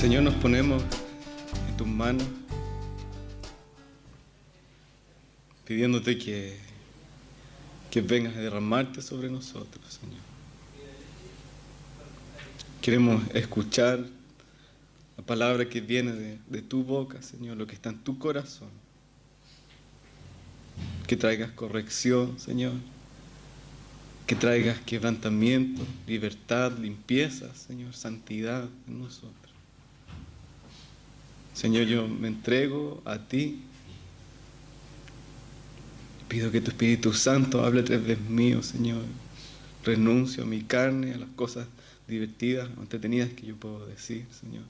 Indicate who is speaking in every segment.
Speaker 1: Señor, nos ponemos en tus manos, pidiéndote que vengas a derramarte sobre nosotros, Señor. Queremos escuchar la palabra que viene de tu boca, Señor, lo que está en tu corazón. Que traigas corrección, Señor. Que traigas quebrantamiento, libertad, limpieza, Señor, santidad en nosotros. Señor, yo me entrego a ti. Pido que tu Espíritu Santo hable a través de mío, Señor. Renuncio a mi carne, a las cosas divertidas o entretenidas que yo puedo decir, Señor.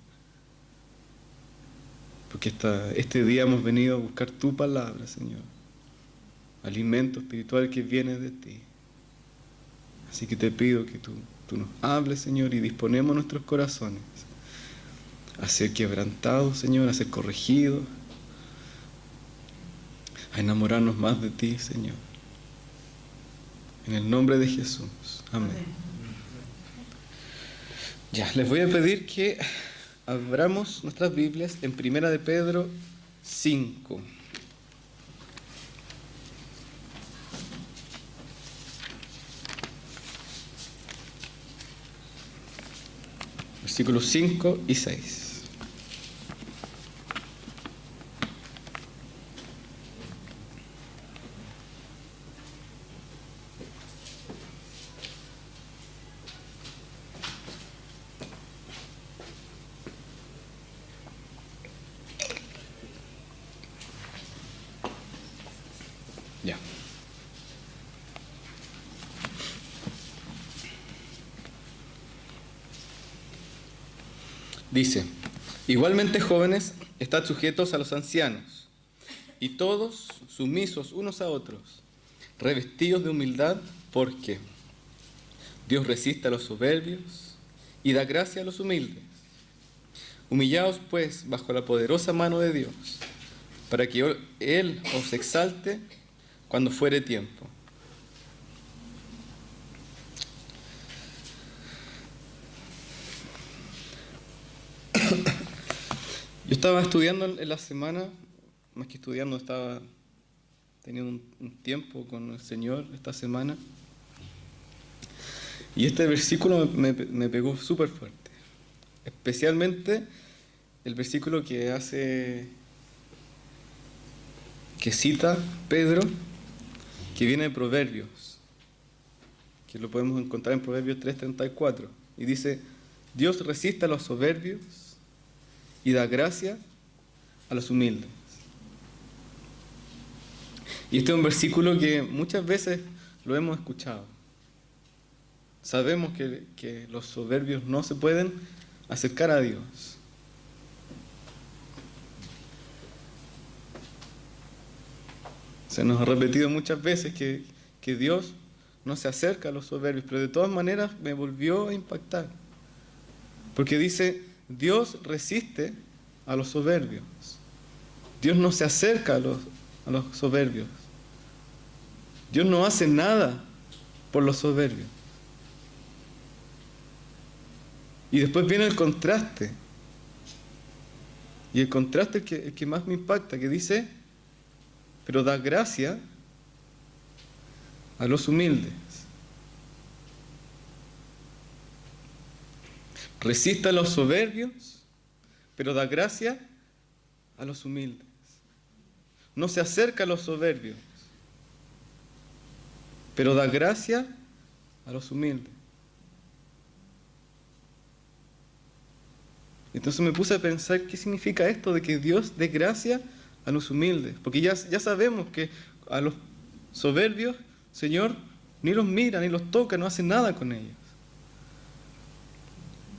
Speaker 1: Porque este día hemos venido a buscar tu palabra, Señor. Alimento espiritual que viene de ti. Así que te pido que tú nos hables, Señor, y disponemos nuestros corazones a ser quebrantados, Señor, a ser corregidos, a enamorarnos más de ti, Señor. En el nombre de Jesús. Amén. Ya, les voy a pedir que abramos nuestras Biblias en 1 de Pedro 5. Versículos 5 y 6. Ya. Dice: igualmente, jóvenes, estad sujetos a los ancianos, y todos sumisos unos a otros, revestidos de humildad, porque Dios resiste a los soberbios y da gracia a los humildes. Humillaos pues bajo la poderosa mano de Dios, para que Él os exalte cuando fuere tiempo. Yo estaba estudiando en la semana, más que estudiando, estaba teniendo un tiempo con el Señor esta semana. Y este versículo me pegó súper fuerte. Especialmente el versículo que cita Pedro, que viene de Proverbios, que lo podemos encontrar en Proverbios 3:34. Y dice: Dios resiste a los soberbios y da gracia a los humildes. Y este es un versículo que muchas veces lo hemos escuchado. Sabemos que los soberbios no se pueden acercar a Dios. Se nos ha repetido muchas veces que Dios no se acerca a los soberbios, pero de todas maneras me volvió a impactar. Porque dice: Dios resiste a los soberbios. Dios no se acerca a los soberbios. Dios no hace nada por los soberbios. Y después viene el contraste. Y el contraste es el que más me impacta, que dice: pero da gracia a los humildes. Resiste a los soberbios, pero da gracia a los humildes. No se acerca a los soberbios, pero da gracia a los humildes. Entonces me puse a pensar qué significa esto de que Dios dé gracia a los humildes. Porque ya sabemos que a los soberbios, Señor, ni los mira, ni los toca, no hace nada con ellos.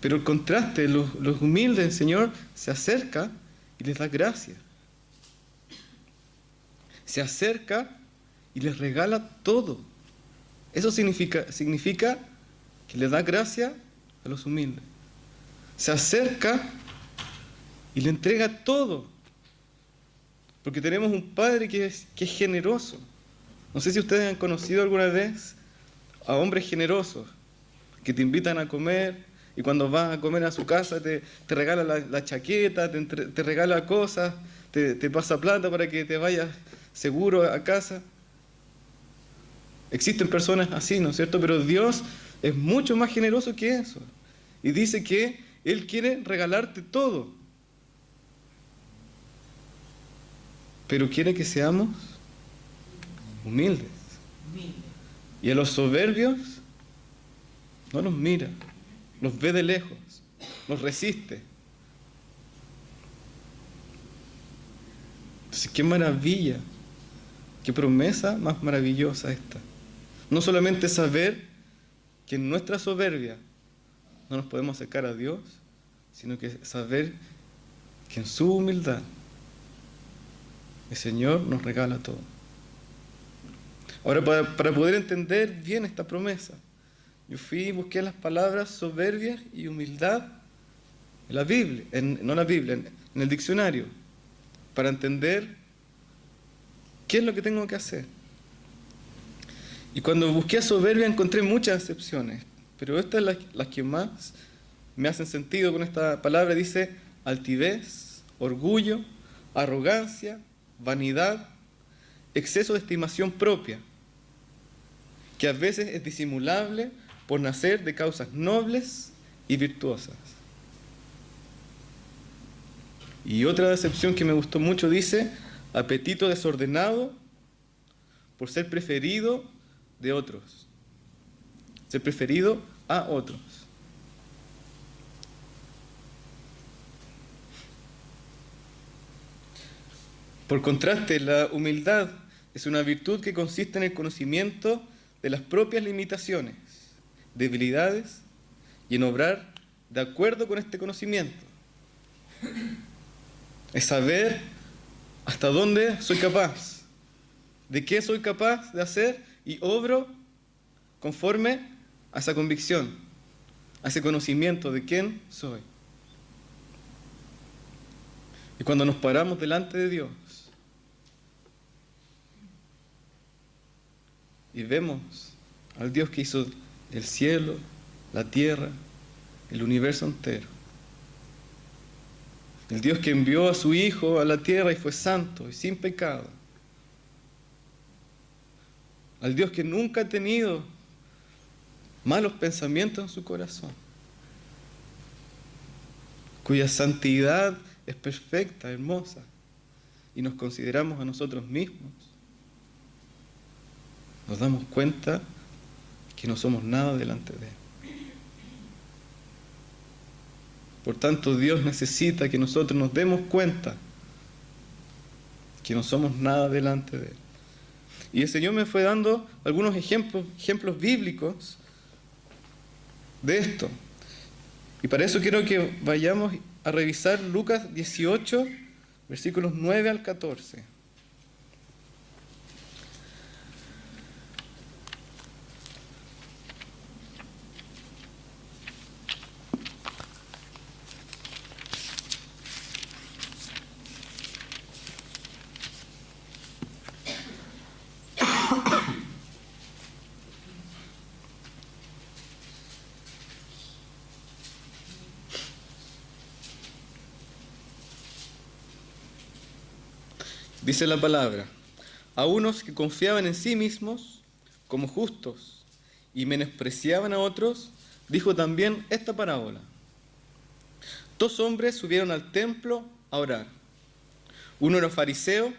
Speaker 1: Pero el contraste, los humildes, el Señor se acerca y les da gracia. Se acerca y les regala todo. Eso significa que le da gracia a los humildes. Se acerca y le entrega todo. Porque tenemos un Padre que es generoso. No sé si ustedes han conocido alguna vez a hombres generosos que te invitan a comer y cuando vas a comer a su casa te regala la chaqueta, te regala cosas, te pasa plata para que te vayas seguro a casa. Existen personas así, ¿no es cierto? Pero Dios es mucho más generoso que eso. Y dice que Él quiere regalarte todo. Pero quiere que seamos humildes. Y a los soberbios no los mira, los ve de lejos, los resiste. Entonces, qué maravilla, qué promesa más maravillosa esta. No solamente saber que en nuestra soberbia no nos podemos acercar a Dios, sino que saber que en su humildad el Señor nos regala todo. Ahora, para poder entender bien esta promesa, yo fui y busqué las palabras soberbia y humildad en la Biblia, no en la Biblia, en el diccionario, para entender qué es lo que tengo que hacer. Y cuando busqué soberbia encontré muchas excepciones, pero esta es las que más me hacen sentido con esta palabra. Dice altivez, orgullo, arrogancia, vanidad, exceso de estimación propia, que a veces es disimulable por nacer de causas nobles y virtuosas. Y otra excepción que me gustó mucho dice apetito desordenado por ser preferido de otros. Ser preferido a otros. Por contraste, la humildad es una virtud que consiste en el conocimiento de las propias limitaciones, debilidades y en obrar de acuerdo con este conocimiento. Es saber hasta dónde soy capaz, de qué soy capaz de hacer y obro conforme a esa convicción, a ese conocimiento de quién soy. Y cuando nos paramos delante de Dios y vemos al Dios que hizo el cielo, la tierra, el universo entero, el Dios que envió a su Hijo a la tierra y fue santo y sin pecado, al Dios que nunca ha tenido malos pensamientos en su corazón, cuya santidad es perfecta, hermosa, y nos consideramos a nosotros mismos, nos damos cuenta que no somos nada delante de Él. Por tanto, Dios necesita que nosotros nos demos cuenta que no somos nada delante de Él. Y el Señor me fue dando algunos ejemplos bíblicos de esto. Y para eso quiero que vayamos a revisar Lucas 18, versículos 9 al 14. Dice la palabra: a unos que confiaban en sí mismos como justos y menospreciaban a otros, dijo también esta parábola. Dos hombres subieron al templo a orar. Uno era fariseo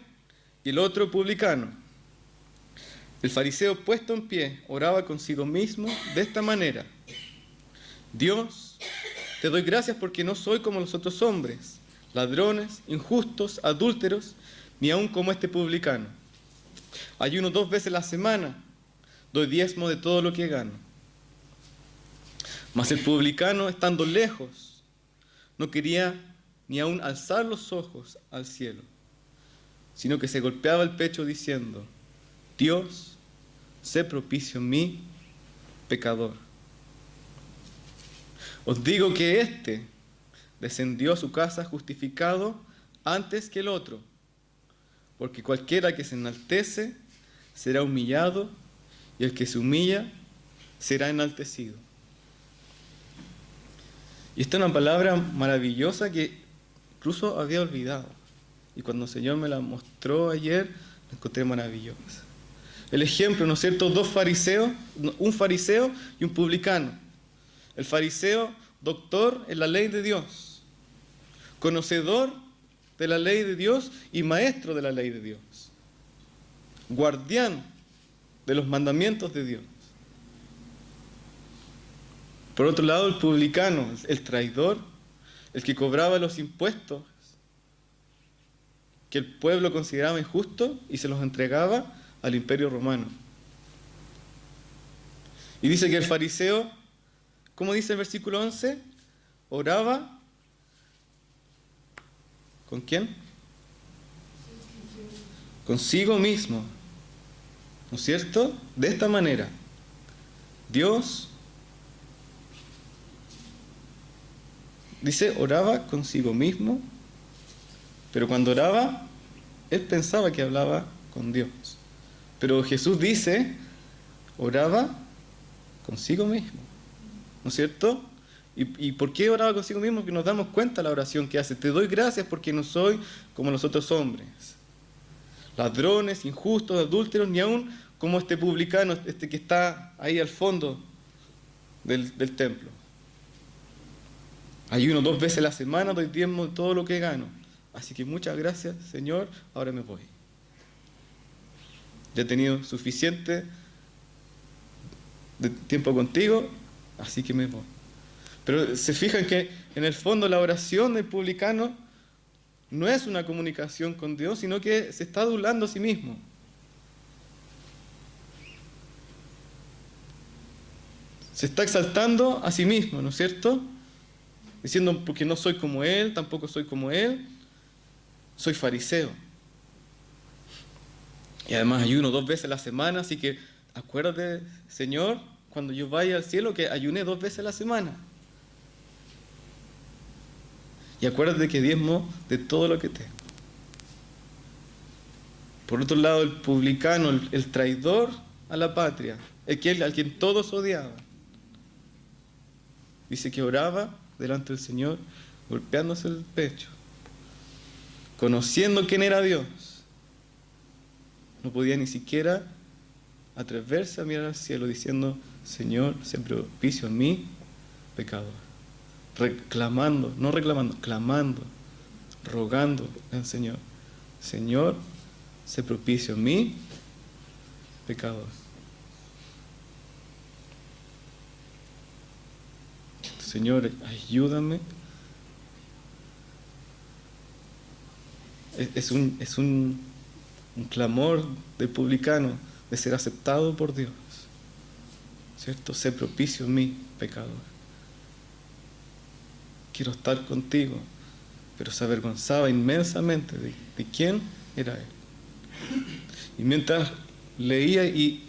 Speaker 1: y el otro publicano. El fariseo, puesto en pie, oraba consigo mismo de esta manera: Dios, te doy gracias porque no soy como los otros hombres, ladrones, injustos, adúlteros, ni aun como este publicano. Ayuno 2 veces a la semana, doy diezmo de todo lo que gano. Mas el publicano, estando lejos, no quería ni aun alzar los ojos al cielo, sino que se golpeaba el pecho diciendo: Dios, sé propicio en mí, pecador. Os digo que éste descendió a su casa justificado antes que el otro, porque cualquiera que se enaltece será humillado, y el que se humilla será enaltecido. Y esta es una palabra maravillosa que incluso había olvidado. Y cuando el Señor me la mostró ayer, la encontré maravillosa. El ejemplo, ¿no es cierto? Dos fariseos, un fariseo y un publicano. El fariseo, doctor en la ley de Dios, conocedor de la ley de Dios y maestro de la ley de Dios, guardián de los mandamientos de Dios. Por otro lado, el publicano, el traidor, el que cobraba los impuestos que el pueblo consideraba injustos y se los entregaba al imperio romano. Y dice que el fariseo, ¿cómo dice el versículo 11? Oraba, ¿con quién? Consigo mismo, ¿no es cierto? De esta manera, Dios, dice, oraba consigo mismo, pero cuando oraba, él pensaba que hablaba con Dios. Pero Jesús dice, oraba consigo mismo, ¿no es cierto? ¿Y por qué oraba consigo mismo? Porque nos damos cuenta de la oración que hace. Te doy gracias porque no soy como los otros hombres, ladrones, injustos, adúlteros, ni aún como este publicano, este que está ahí al fondo del templo. Ayuno 2 veces a la semana, doy diezmo de todo lo que gano. Así que muchas gracias, Señor, ahora me voy. Ya he tenido suficiente de tiempo contigo, así que me voy. Pero se fijan que en el fondo la oración del publicano no es una comunicación con Dios, sino que se está adulando a sí mismo. Se está exaltando a sí mismo, ¿no es cierto? Diciendo, porque no soy como él, tampoco soy como él, soy fariseo. Y además ayuno 2 veces a la semana, así que acuérdate, Señor, cuando yo vaya al cielo, que ayuné 2 veces a la semana. Y acuérdate que diezmo de todo lo que tengo. Por otro lado, el publicano, el traidor a la patria, al quien todos odiaban, dice que oraba delante del Señor, golpeándose el pecho, conociendo quién era Dios. No podía ni siquiera atreverse a mirar al cielo diciendo, Señor, sé propicio en mí, pecador. Reclamando, no reclamando, clamando, rogando al Señor. Señor, sé propicio en mí, pecador. Señor, ayúdame. Es un clamor del publicano de ser aceptado por Dios, ¿cierto? Sé propicio en mí, pecador. Quiero estar contigo, pero se avergonzaba inmensamente de quién era él. Y mientras leía y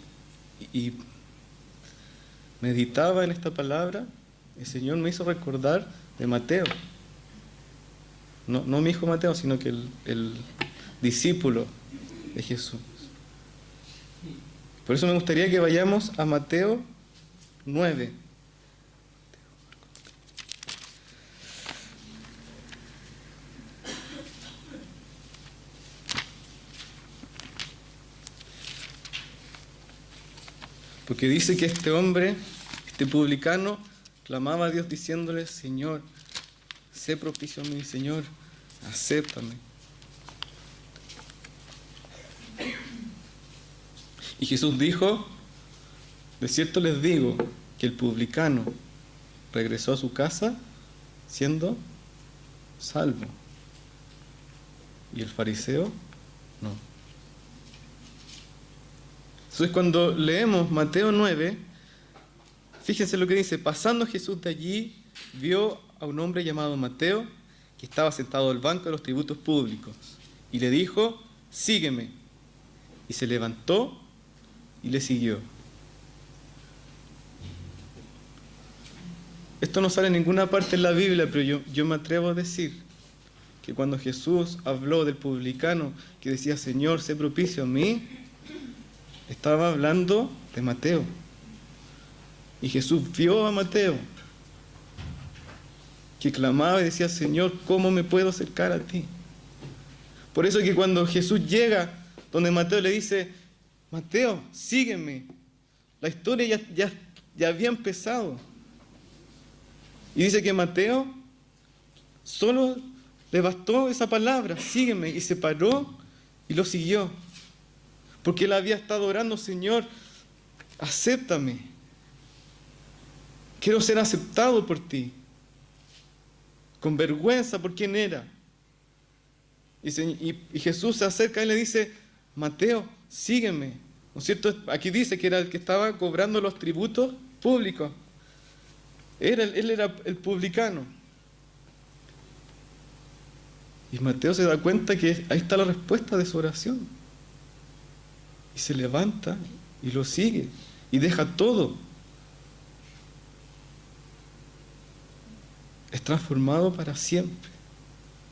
Speaker 1: meditaba en esta palabra, el Señor me hizo recordar de Mateo. No mi hijo Mateo, sino que el discípulo de Jesús. Por eso me gustaría que vayamos a Mateo 9. Porque dice que este hombre, este publicano, clamaba a Dios diciéndole, Señor, sé propicio a mí, Señor, acéptame. Y Jesús dijo, de cierto les digo, que el publicano regresó a su casa siendo salvo. Y el fariseo, no. Entonces cuando leemos Mateo 9, fíjense lo que dice, pasando Jesús de allí, vio a un hombre llamado Mateo, que estaba sentado al banco de los tributos públicos, y le dijo, sígueme. Y se levantó y le siguió. Esto no sale en ninguna parte en la Biblia, pero yo me atrevo a decir que cuando Jesús habló del publicano que decía, Señor, sé propicio a mí, estaba hablando de Mateo. Y Jesús vio a Mateo. que clamaba y decía, Señor, ¿cómo me puedo acercar a ti? Por eso que cuando Jesús llega, donde Mateo le dice, Mateo, sígueme. La historia ya había empezado. Y dice que Mateo solo le bastó esa palabra, sígueme, y se paró y lo siguió. Porque él había estado orando, Señor, acéptame. Quiero ser aceptado por ti. Con vergüenza por quién era. Y Jesús se acerca y le dice, Mateo, sígueme. ¿No es cierto? Aquí dice que era el que estaba cobrando los tributos públicos. Él era el publicano. Y Mateo se da cuenta que ahí está la respuesta de su oración. Y se levanta y lo sigue. Y deja todo. Es transformado para siempre.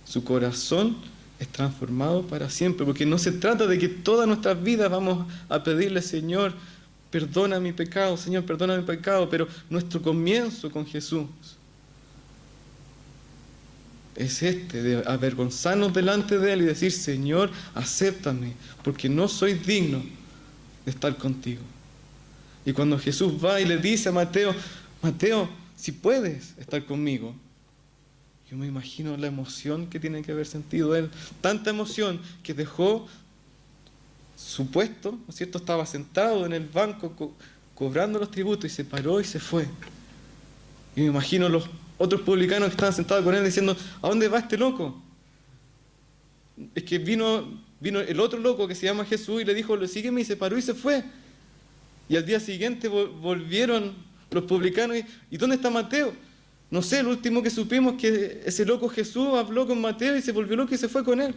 Speaker 1: Su corazón es transformado para siempre. Porque no se trata de que todas nuestras vidas vamos a pedirle, Señor, perdona mi pecado, Señor, perdona mi pecado. Pero nuestro comienzo con Jesús es de avergonzarnos delante de Él y decir, Señor, acéptame, porque no soy digno de estar contigo. Y cuando Jesús va y le dice a Mateo, Mateo, si puedes estar conmigo, yo me imagino la emoción que tiene que haber sentido él. Tanta emoción que dejó su puesto, ¿no es cierto? Estaba sentado en el banco cobrando los tributos y se paró y se fue. Y me imagino los otros publicanos que estaban sentados con él diciendo, ¿a dónde va este loco? Es que vino el otro loco que se llama Jesús y le dijo, sígueme, y se paró y se fue. Y al día siguiente volvieron los publicanos y ¿dónde está Mateo? No sé, lo último que supimos es que ese loco Jesús habló con Mateo y se volvió loco y se fue con él.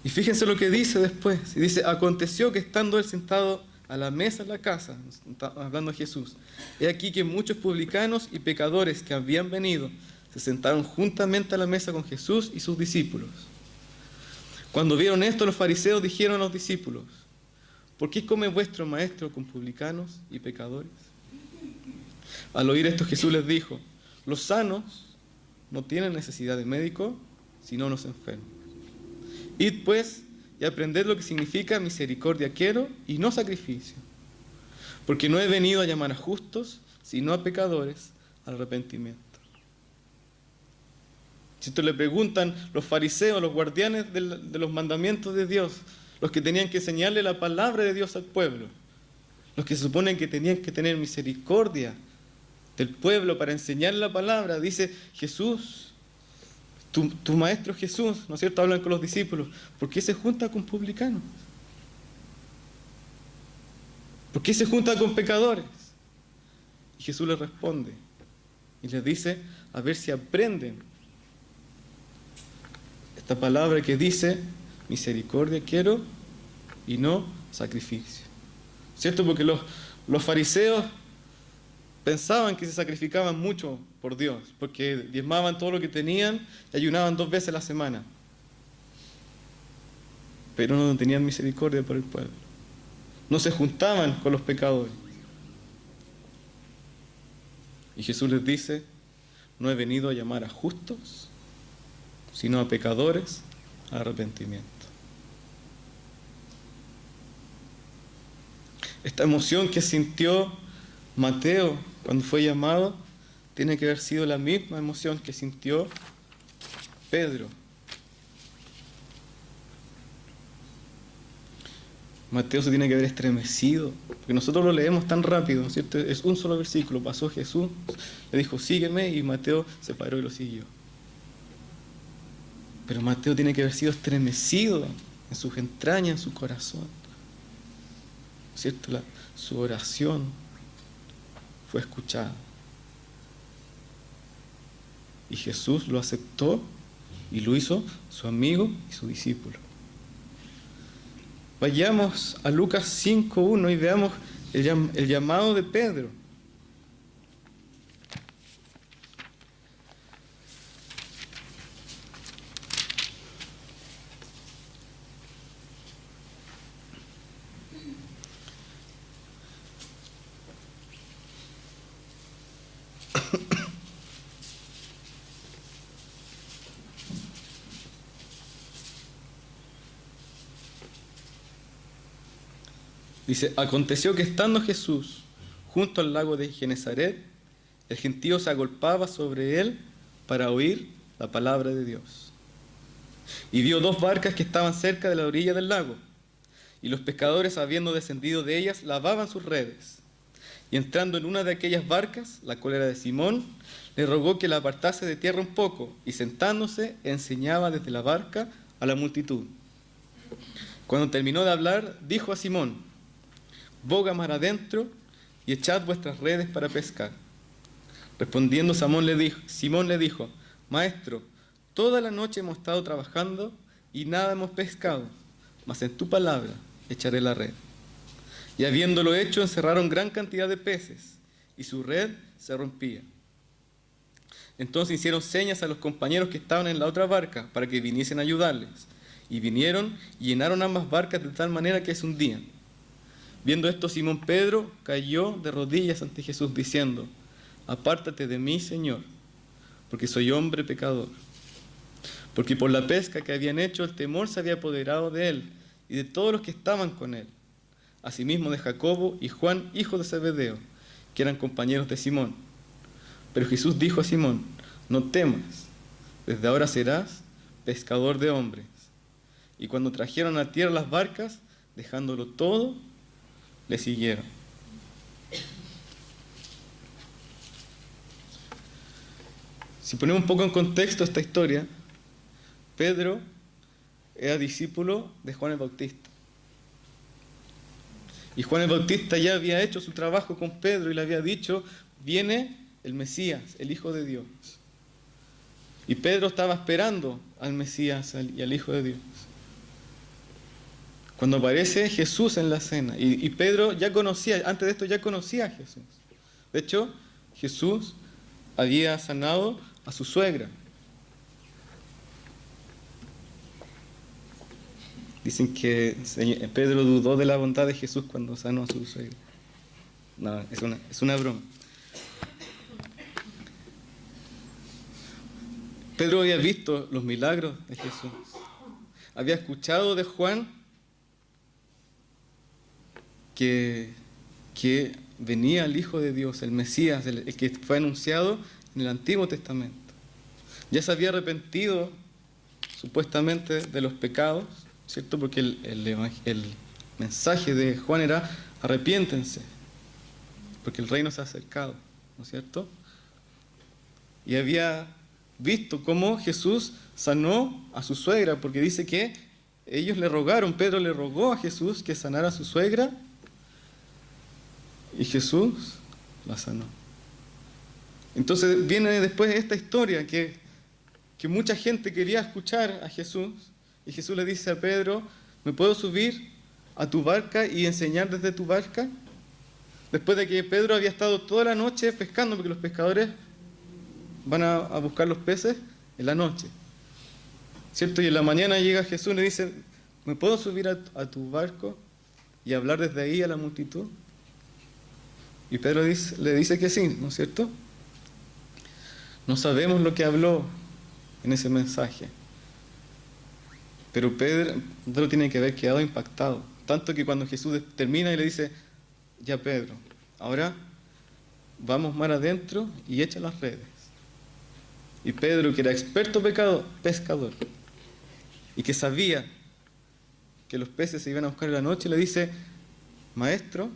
Speaker 1: Y fíjense lo que dice después. Dice, aconteció que estando él sentado a la mesa en la casa, hablando de Jesús, he aquí que muchos publicanos y pecadores que habían venido se sentaron juntamente a la mesa con Jesús y sus discípulos. Cuando vieron esto, los fariseos dijeron a los discípulos, ¿por qué come vuestro maestro con publicanos y pecadores? Al oír esto, Jesús les dijo, los sanos no tienen necesidad de médico, sino los enfermos. Id pues y aprended lo que significa misericordia quiero y no sacrificio. Porque no he venido a llamar a justos, sino a pecadores al arrepentimiento. Si esto le preguntan los fariseos, los guardianes de los mandamientos de Dios, los que tenían que enseñarle la palabra de Dios al pueblo, los que se suponen que tenían que tener misericordia del pueblo para enseñar la palabra, dice Jesús, tu maestro Jesús, ¿no es cierto? Hablan con los discípulos, ¿por qué se junta con publicanos? ¿Por qué se junta con pecadores? Y Jesús les responde y les dice, a ver si aprenden esta palabra que dice, misericordia quiero y no sacrificio. ¿Cierto? Porque los fariseos pensaban que se sacrificaban mucho por Dios, porque diezmaban todo lo que tenían y ayunaban 2 veces a la semana. Pero no tenían misericordia por el pueblo. No se juntaban con los pecadores. Y Jesús les dice, no he venido a llamar a justos, sino a pecadores al arrepentimiento. Esta emoción que sintió Mateo cuando fue llamado tiene que haber sido la misma emoción que sintió Pedro. Mateo se tiene que haber estremecido, porque nosotros lo leemos tan rápido, ¿cierto? Es un solo versículo, pasó Jesús, le dijo sígueme y Mateo se paró y lo siguió. Pero Mateo tiene que haber sido estremecido en sus entrañas, en su corazón, ¿cierto? Su oración fue escuchada. Y Jesús lo aceptó y lo hizo su amigo y su discípulo. Vayamos a Lucas 5:1 y veamos el llamado de Pedro. Dice, aconteció que estando Jesús junto al lago de Genesaret, el gentío se agolpaba sobre él para oír la palabra de Dios. Y vio dos barcas que estaban cerca de la orilla del lago, y los pescadores, habiendo descendido de ellas, lavaban sus redes. Y entrando en una de aquellas barcas, la cual era de Simón, le rogó que la apartase de tierra un poco, y sentándose, enseñaba desde la barca a la multitud. Cuando terminó de hablar, dijo a Simón, boga mar adentro y echad vuestras redes para pescar. Respondiendo Simón le dijo, Maestro, toda la noche hemos estado trabajando y nada hemos pescado, mas en tu palabra echaré la red. Y habiéndolo hecho, encerraron gran cantidad de peces, y su red se rompía. Entonces hicieron señas a los compañeros que estaban en la otra barca para que viniesen a ayudarles. Y vinieron y llenaron ambas barcas de tal manera que se hundían. Viendo esto, Simón Pedro cayó de rodillas ante Jesús, diciendo, apártate de mí, Señor, porque soy hombre pecador. Porque por la pesca que habían hecho, el temor se había apoderado de él y de todos los que estaban con él. Asimismo de Jacobo y Juan, hijo de Zebedeo, que eran compañeros de Simón. Pero Jesús dijo a Simón, no temas, desde ahora serás pescador de hombres. Y cuando trajeron a tierra las barcas, dejándolo todo, le siguieron. Si ponemos un poco en contexto esta historia, Pedro era discípulo de Juan el Bautista. Y Juan el Bautista ya había hecho su trabajo con Pedro y le había dicho, viene el Mesías, el Hijo de Dios. Y Pedro estaba esperando al Mesías y al Hijo de Dios. Cuando aparece Jesús en la cena, y Pedro ya conocía, antes de esto ya conocía a Jesús. De hecho, Jesús había sanado a su suegra. Dicen que Pedro dudó de la bondad de Jesús cuando sanó a su suegra. No, es una broma. Pedro había visto los milagros de Jesús. Había escuchado de Juan que venía el Hijo de Dios, el Mesías, el que fue anunciado en el Antiguo Testamento. Ya se había arrepentido supuestamente de los pecados, ¿cierto? Porque el mensaje de Juan era arrepiéntense, porque el reino se ha acercado, ¿no es cierto? Y había visto cómo Jesús sanó a su suegra, porque dice que ellos le rogaron, Pedro le rogó a Jesús que sanara a su suegra, y Jesús la sanó. Entonces viene después esta historia que mucha gente quería escuchar a Jesús, y Jesús le dice a Pedro, ¿me puedo subir a tu barca y enseñar desde tu barca? Después de que Pedro había estado toda la noche pescando, porque los pescadores van a buscar los peces en la noche, ¿cierto? Y en la mañana llega Jesús y le dice, ¿me puedo subir a tu barco y hablar desde ahí a la multitud? Y Pedro le dice que sí, ¿no es cierto? No sabemos lo que habló en ese mensaje, pero Pedro tiene que haber quedado impactado, tanto que cuando Jesús termina y le dice, ya Pedro, ahora vamos mar adentro y echa las redes. Y Pedro, que era experto pescador, y que sabía que los peces se iban a buscar en la noche, le dice, Maestro,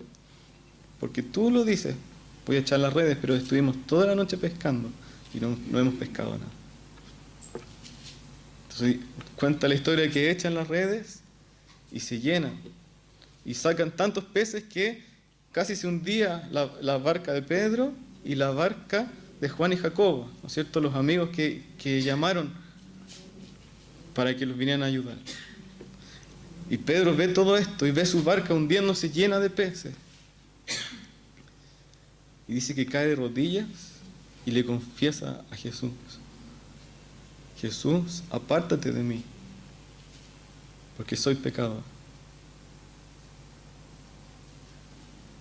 Speaker 1: porque tú lo dices, voy a echar las redes, pero estuvimos toda la noche pescando y no hemos pescado nada. Entonces cuenta la historia que echan las redes y se llenan y sacan tantos peces que casi se hundía la barca de Pedro y la barca de Juan y Jacobo, ¿no es cierto? Los amigos que llamaron para que los vinieran a ayudar. Y Pedro ve todo esto y ve su barca hundiéndose llena de peces. Y dice que cae de rodillas y le confiesa a Jesús, Jesús, apártate de mí, porque soy pecador.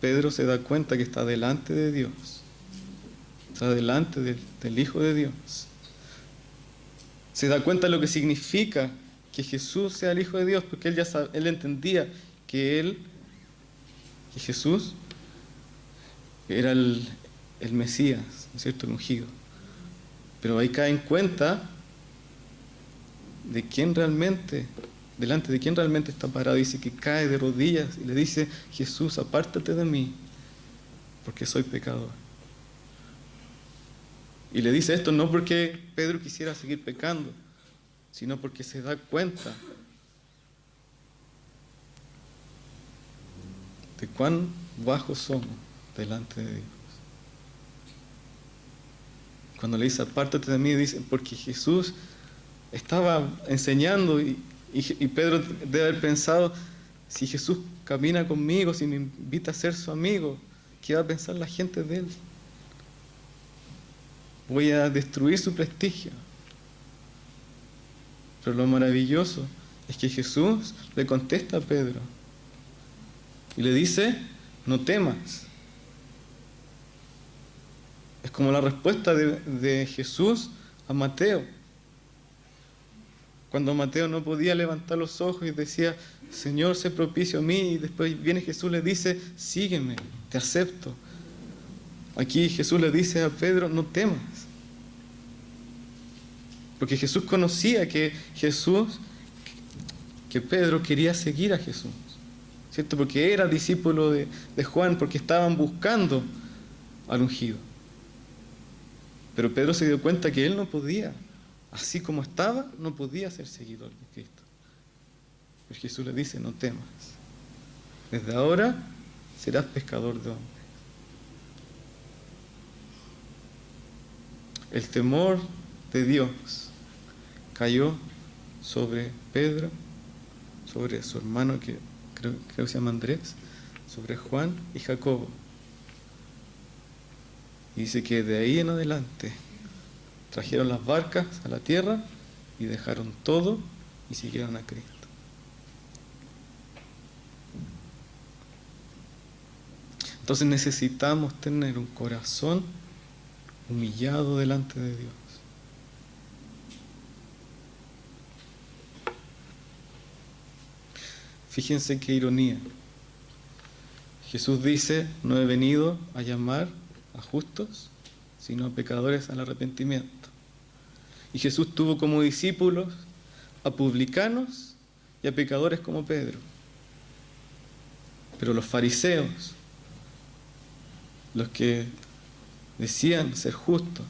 Speaker 1: Pedro se da cuenta que está delante de Dios, está delante del Hijo de Dios. Se da cuenta de lo que significa que Jesús sea el Hijo de Dios, porque él entendía que él que Jesús era el Mesías, ¿no es cierto?, el ungido. Pero ahí cae en cuenta de quién realmente, delante de quién realmente está parado. Dice que cae de rodillas y le dice: Jesús, apártate de mí, porque soy pecador. Y le dice esto no porque Pedro quisiera seguir pecando, sino porque se da cuenta de cuán bajos somos delante de Dios. Cuando le dice apártate de mí, dice porque Jesús estaba enseñando y Pedro debe haber pensado: si Jesús camina conmigo, si me invita a ser su amigo, ¿qué va a pensar la gente de él? Voy a destruir su prestigio. Pero lo maravilloso es que Jesús le contesta a Pedro y le dice: no temas. Es como la respuesta de Jesús a Mateo. Cuando Mateo no podía levantar los ojos y decía: Señor, sé propicio a mí, y después viene Jesús y le dice: sígueme, te acepto. Aquí Jesús le dice a Pedro: no temas. Porque Jesús conocía que Pedro quería seguir a Jesús, ¿cierto? Porque era discípulo de Juan, porque estaban buscando al ungido. Pero Pedro se dio cuenta que él no podía, así como estaba, no podía ser seguidor de Cristo. Pero Jesús le dice: no temas. Desde ahora serás pescador de hombres. El temor de Dios cayó sobre Pedro, sobre su hermano que creo que se llama Andrés, sobre Juan y Jacobo. Y dice que de ahí en adelante trajeron las barcas a la tierra y dejaron todo y siguieron a Cristo. Entonces necesitamos tener un corazón humillado delante de Dios. Fíjense qué ironía. Jesús dice: no he venido a llamar a justos, sino a pecadores al arrepentimiento. Y Jesús tuvo como discípulos a publicanos y a pecadores como Pedro. Pero los fariseos, los que decían ser justos,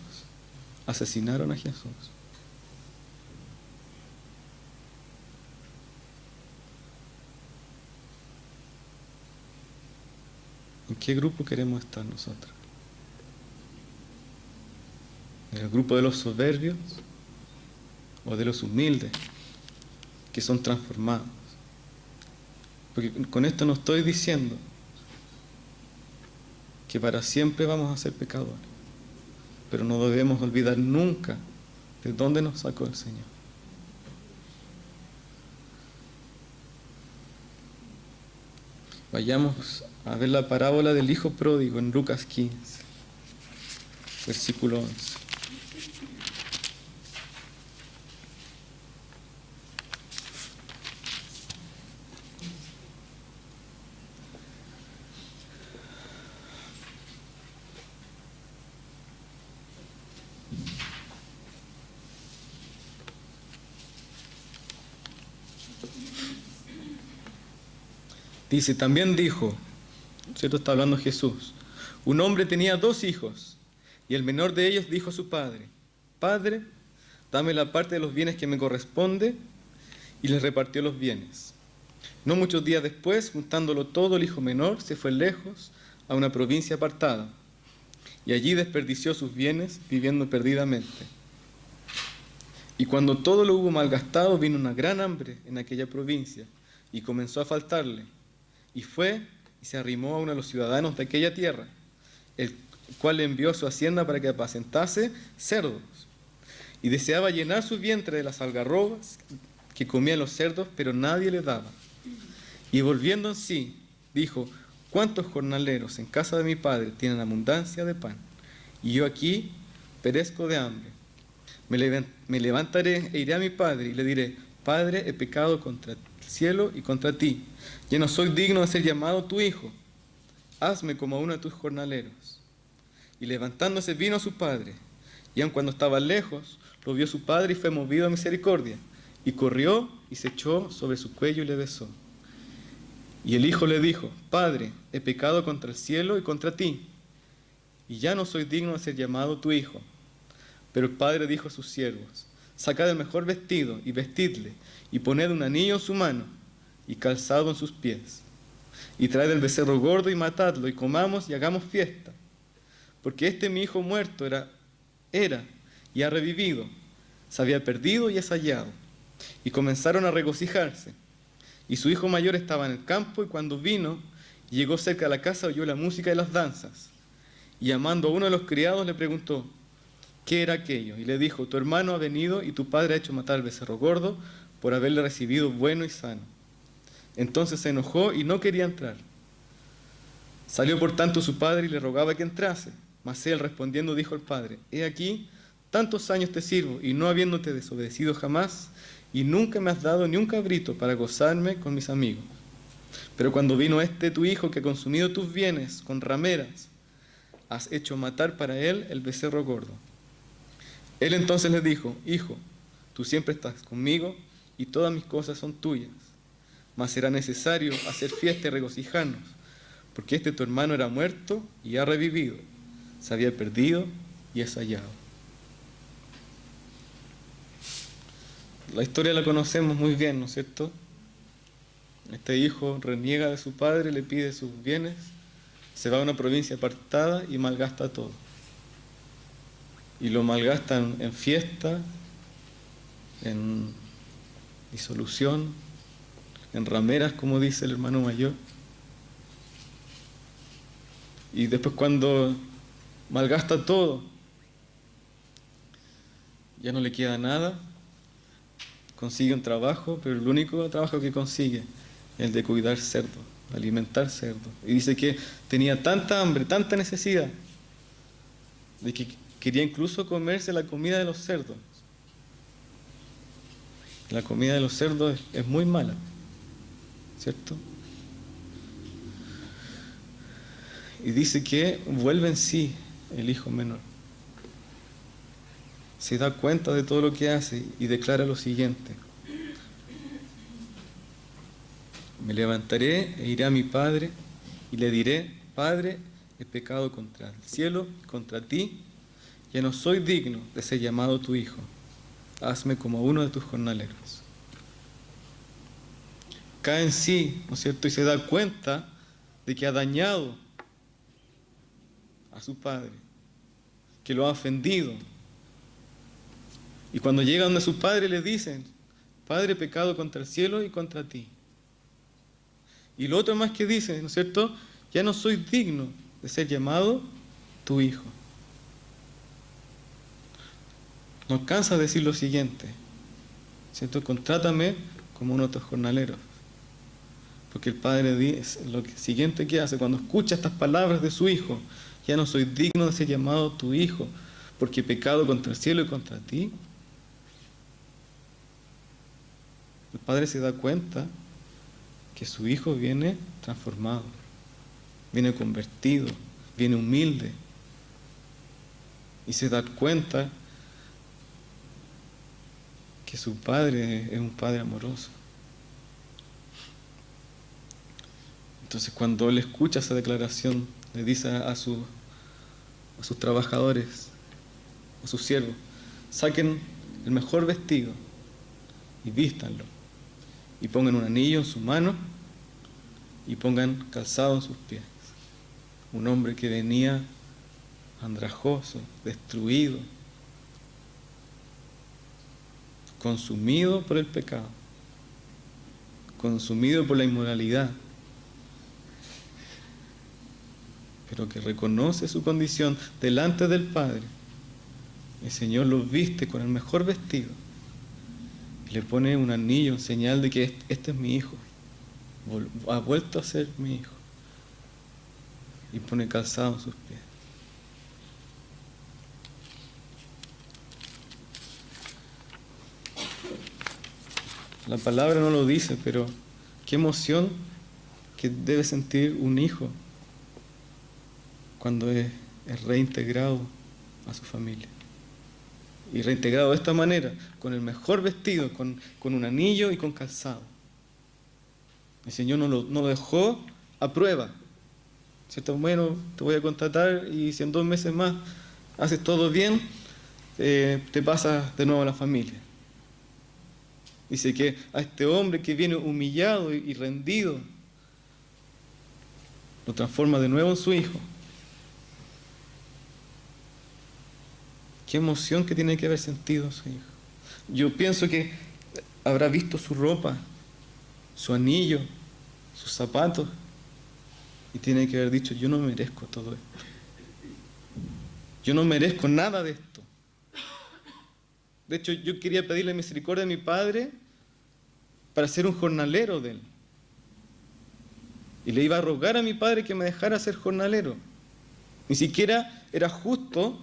Speaker 1: asesinaron a Jesús. ¿En qué grupo queremos estar nosotros? ¿En el grupo de los soberbios o de los humildes que son transformados? Porque con esto no estoy diciendo que para siempre vamos a ser pecadores, pero no debemos olvidar nunca de dónde nos sacó el Señor. Vayamos a ver la parábola del hijo pródigo en Lucas 15, versículo 11. Dice: también dijo, ¿cierto? Está hablando Jesús: un hombre tenía 2 hijos, y el menor de ellos dijo a su padre: Padre, dame la parte de los bienes que me corresponde, y les repartió los bienes. No muchos días después, juntándolo todo, el hijo menor se fue lejos a una provincia apartada, y allí desperdició sus bienes viviendo perdidamente. Y cuando todo lo hubo malgastado, vino una gran hambre en aquella provincia, y comenzó a faltarle. Y fue y se arrimó a uno de los ciudadanos de aquella tierra, el cual le envió a su hacienda para que apacentase cerdos. Y deseaba llenar su vientre de las algarrobas que comían los cerdos, pero nadie le daba. Y volviendo en sí, dijo: ¿cuántos jornaleros en casa de mi padre tienen abundancia de pan? Y yo aquí perezco de hambre. Me levantaré e iré a mi padre y le diré: Padre, he pecado contra el cielo y contra ti. Ya no soy digno de ser llamado tu hijo. hazme como a uno de tus jornaleros. Y levantándose vino a su padre, y aun cuando estaba lejos, lo vio su padre y fue movido a misericordia, y corrió y se echó sobre su cuello y le besó. Y el hijo le dijo: Padre, he pecado contra el cielo y contra ti, y ya no soy digno de ser llamado tu hijo. Pero el padre dijo a sus siervos: Sacad el mejor vestido y vestidle, y poned un anillo en su mano y calzado en sus pies. Y traed el becerro gordo y matadlo, y comamos y hagamos fiesta. Porque este mi hijo muerto era y ha revivido, se había perdido y es hallado. Y comenzaron a regocijarse. Y su hijo mayor estaba en el campo, y cuando vino, llegó cerca de la casa, oyó la música y las danzas. Y llamando a uno de los criados le preguntó: ¿qué era aquello? Y le dijo: tu hermano ha venido y tu padre ha hecho matar al becerro gordo por haberle recibido bueno y sano. Entonces se enojó y no quería entrar. Salió por tanto su padre y le rogaba que entrase. Mas él respondiendo dijo al padre: he aquí, tantos años te sirvo y no habiéndote desobedecido jamás, y nunca me has dado ni un cabrito para gozarme con mis amigos. Pero cuando vino este tu hijo que ha consumido tus bienes con rameras, has hecho matar para él el becerro gordo. Él entonces le dijo: hijo, tú siempre estás conmigo y todas mis cosas son tuyas. Mas será necesario hacer fiesta y regocijarnos, porque este tu hermano era muerto y ha revivido, se había perdido y es hallado. La historia la conocemos muy bien, ¿no es cierto? Este hijo reniega de su padre, le pide sus bienes, se va a una provincia apartada y malgasta todo. Y lo malgastan en fiesta, en disolución, en rameras, como dice el hermano mayor. Y después, cuando malgasta todo, ya no le queda nada, consigue un trabajo, pero el único trabajo que consigue es el de cuidar cerdos, alimentar cerdos. Y dice que tenía tanta hambre, tanta necesidad, de que quería incluso comerse la comida de los cerdos. La comida de los cerdos es muy mala, ¿cierto? Y dice que vuelve en sí el hijo menor. Se da cuenta de todo lo que hace y declara lo siguiente: me levantaré e iré a mi padre y le diré: Padre, he pecado contra el cielo, contra ti, ya no soy digno de ser llamado tu hijo. Hazme como uno de tus jornaleros. Cae en sí, ¿no es cierto? Y se da cuenta de que ha dañado a su padre, que lo ha ofendido. Y cuando llega donde su padre le dicen: Padre, he pecado contra el cielo y contra ti. Y lo otro más que dice, ¿no es cierto? Ya no soy digno de ser llamado tu hijo. No alcanza a decir lo siguiente, ¿cierto? Contrátame como uno de tus jornaleros. Porque el padre dice lo siguiente que hace cuando escucha estas palabras de su hijo: ya no soy digno de ser llamado tu hijo, porque he pecado contra el cielo y contra ti. El padre se da cuenta que su hijo viene transformado, viene convertido, viene humilde, y se da cuenta que su padre es un padre amoroso. Entonces, cuando él escucha esa declaración, le dice a sus trabajadores, a sus siervos: saquen el mejor vestido y vístanlo, y pongan un anillo en su mano y pongan calzado en sus pies. Un hombre que venía andrajoso, destruido, consumido por el pecado, consumido por la inmoralidad, pero que reconoce su condición delante del Padre. El Señor lo viste con el mejor vestido y le pone un anillo en señal de que este es mi hijo, ha vuelto a ser mi hijo, y pone calzado en sus pies. La palabra no lo dice, pero qué emoción que debe sentir un hijo cuando es reintegrado a su familia. Y reintegrado de esta manera, con el mejor vestido, con un anillo y con calzado. El Señor no lo dejó a prueba. ¿Cierto? Bueno, te voy a contratar y si en 2 meses más haces todo bien, te pasas de nuevo a la familia. Dice que a este hombre que viene humillado y rendido, lo transforma de nuevo en su hijo. Qué emoción que tiene que haber sentido su hijo. Yo pienso que habrá visto su ropa, su anillo, sus zapatos, y tiene que haber dicho, yo no merezco todo esto. Yo no merezco nada de esto. De hecho, yo quería pedirle misericordia a mi padre para ser un jornalero de él. Y le iba a rogar a mi padre que me dejara ser jornalero. Ni siquiera era justo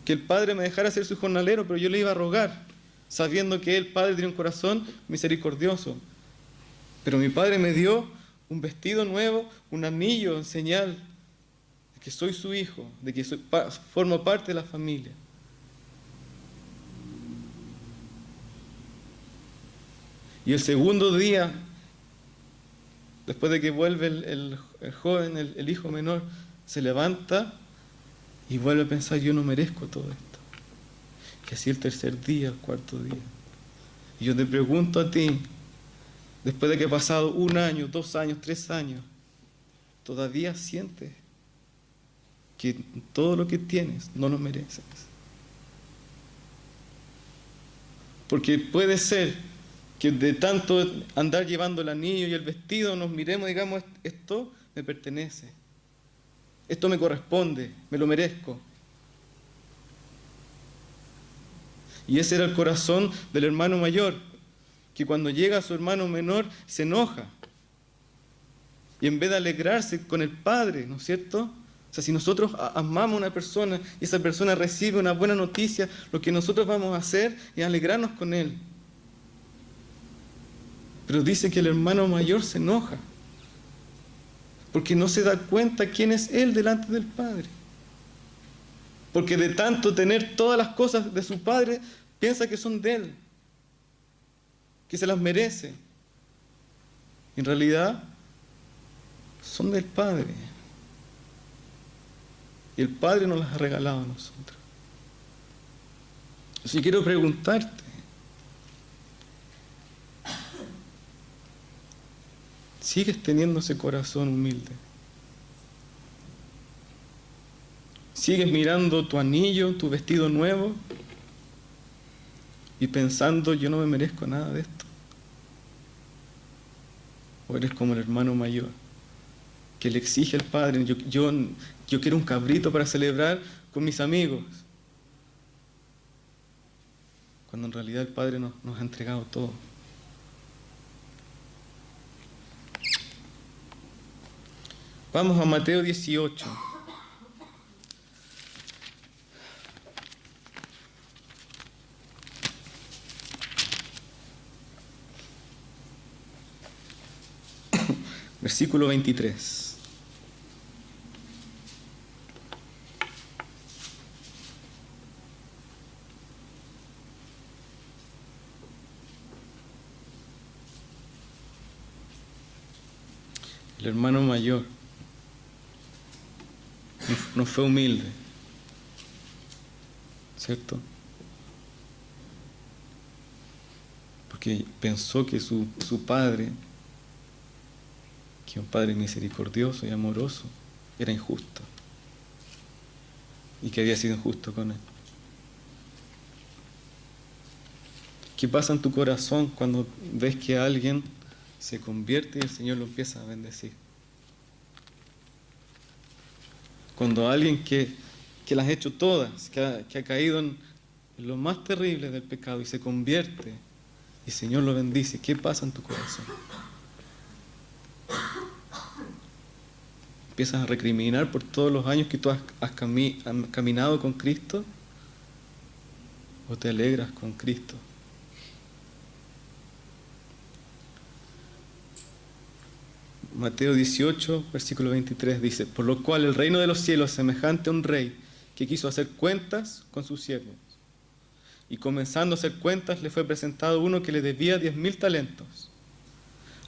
Speaker 1: que el padre me dejara ser su jornalero, pero yo le iba a rogar, sabiendo que el padre tiene un corazón misericordioso. Pero mi padre me dio un vestido nuevo, un anillo en señal de que soy su hijo, de que formo parte de la familia. Y el segundo día, después de que vuelve el joven, el hijo menor, se levanta y vuelve a pensar, yo no merezco todo esto. Y así el tercer día, el cuarto día. Y yo te pregunto a ti, después de que ha pasado 1 año, 2 años, 3 años, ¿todavía sientes que todo lo que tienes no lo mereces? Porque puede ser que de tanto andar llevando el anillo y el vestido nos miremos y digamos, esto me pertenece, esto me corresponde, me lo merezco. Y ese era el corazón del hermano mayor, que cuando llega a su hermano menor se enoja. Y en vez de alegrarse con el padre, ¿no es cierto? O sea, si nosotros amamos a una persona y esa persona recibe una buena noticia, lo que nosotros vamos a hacer es alegrarnos con él. Pero dice que el hermano mayor se enoja, porque no se da cuenta quién es él delante del Padre. Porque de tanto tener todas las cosas de su Padre, piensa que son de él, que se las merece. En realidad, son del Padre. Y el Padre nos las ha regalado a nosotros. Así quiero preguntarte, ¿sigues teniendo ese corazón humilde? ¿Sigues mirando tu anillo, tu vestido nuevo y pensando, yo no me merezco nada de esto? ¿O eres como el hermano mayor que le exige al padre, yo quiero un cabrito para celebrar con mis amigos? Cuando en realidad el Padre nos ha entregado todo. Vamos a Mateo 18. Versículo 23. El hermano mayor no fue humilde, ¿cierto? Porque pensó que su padre, que un padre misericordioso y amoroso, era injusto y que había sido injusto con él. ¿Qué pasa en tu corazón cuando ves que alguien se convierte y el Señor lo empieza a bendecir? Cuando alguien que las ha hecho todas, que ha caído en lo más terrible del pecado y se convierte y el Señor lo bendice, ¿qué pasa en tu corazón? ¿Empiezas a recriminar por todos los años que tú has caminado con Cristo? ¿O te alegras con Cristo? Mateo 18, versículo 23 dice: por lo cual el reino de los cielos es semejante a un rey que quiso hacer cuentas con sus siervos. Y comenzando a hacer cuentas, le fue presentado uno que le debía 10.000 talentos.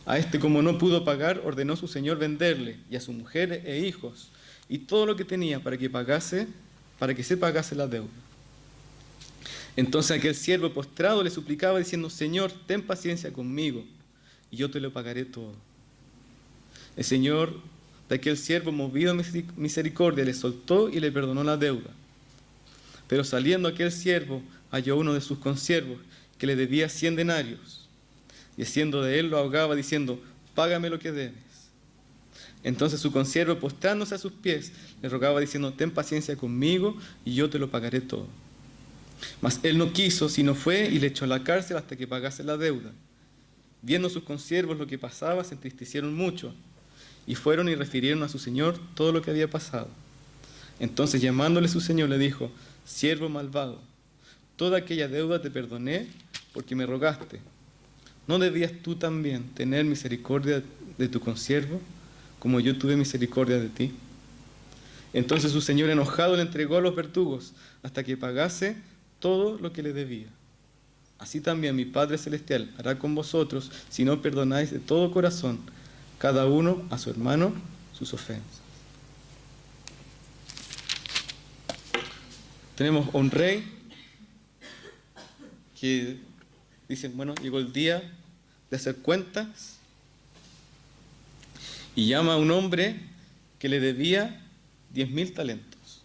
Speaker 1: A este, como no pudo pagar, ordenó su señor venderle, y a su mujer e hijos, y todo lo que tenía para que se pagase la deuda. Entonces aquel siervo postrado le suplicaba diciendo: Señor, ten paciencia conmigo, y yo te lo pagaré todo. El señor de aquel siervo, movido a misericordia, le soltó y le perdonó la deuda. Pero saliendo aquel siervo, halló uno de sus consiervos que le debía 100 denarios, y haciendo de él lo ahogaba diciendo: págame lo que debes. Entonces su consiervo, postrándose a sus pies, le rogaba diciendo: ten paciencia conmigo y yo te lo pagaré todo. Mas él no quiso, sino fue y le echó a la cárcel hasta que pagase la deuda. Viendo sus consiervos lo que pasaba, se entristecieron mucho, y fueron y refirieron a su señor todo lo que había pasado. Entonces, llamándole su señor, le dijo: siervo malvado, toda aquella deuda te perdoné porque me rogaste. ¿No debías tú también tener misericordia de tu consiervo, como yo tuve misericordia de ti? Entonces su señor, enojado, le entregó a los verdugos hasta que pagase todo lo que le debía. Así también mi Padre Celestial hará con vosotros si no perdonáis de todo corazón cada uno a su hermano sus ofensas. Tenemos un rey que dice: bueno, llegó el día de hacer cuentas, y llama a un hombre que le debía 10.000 talentos.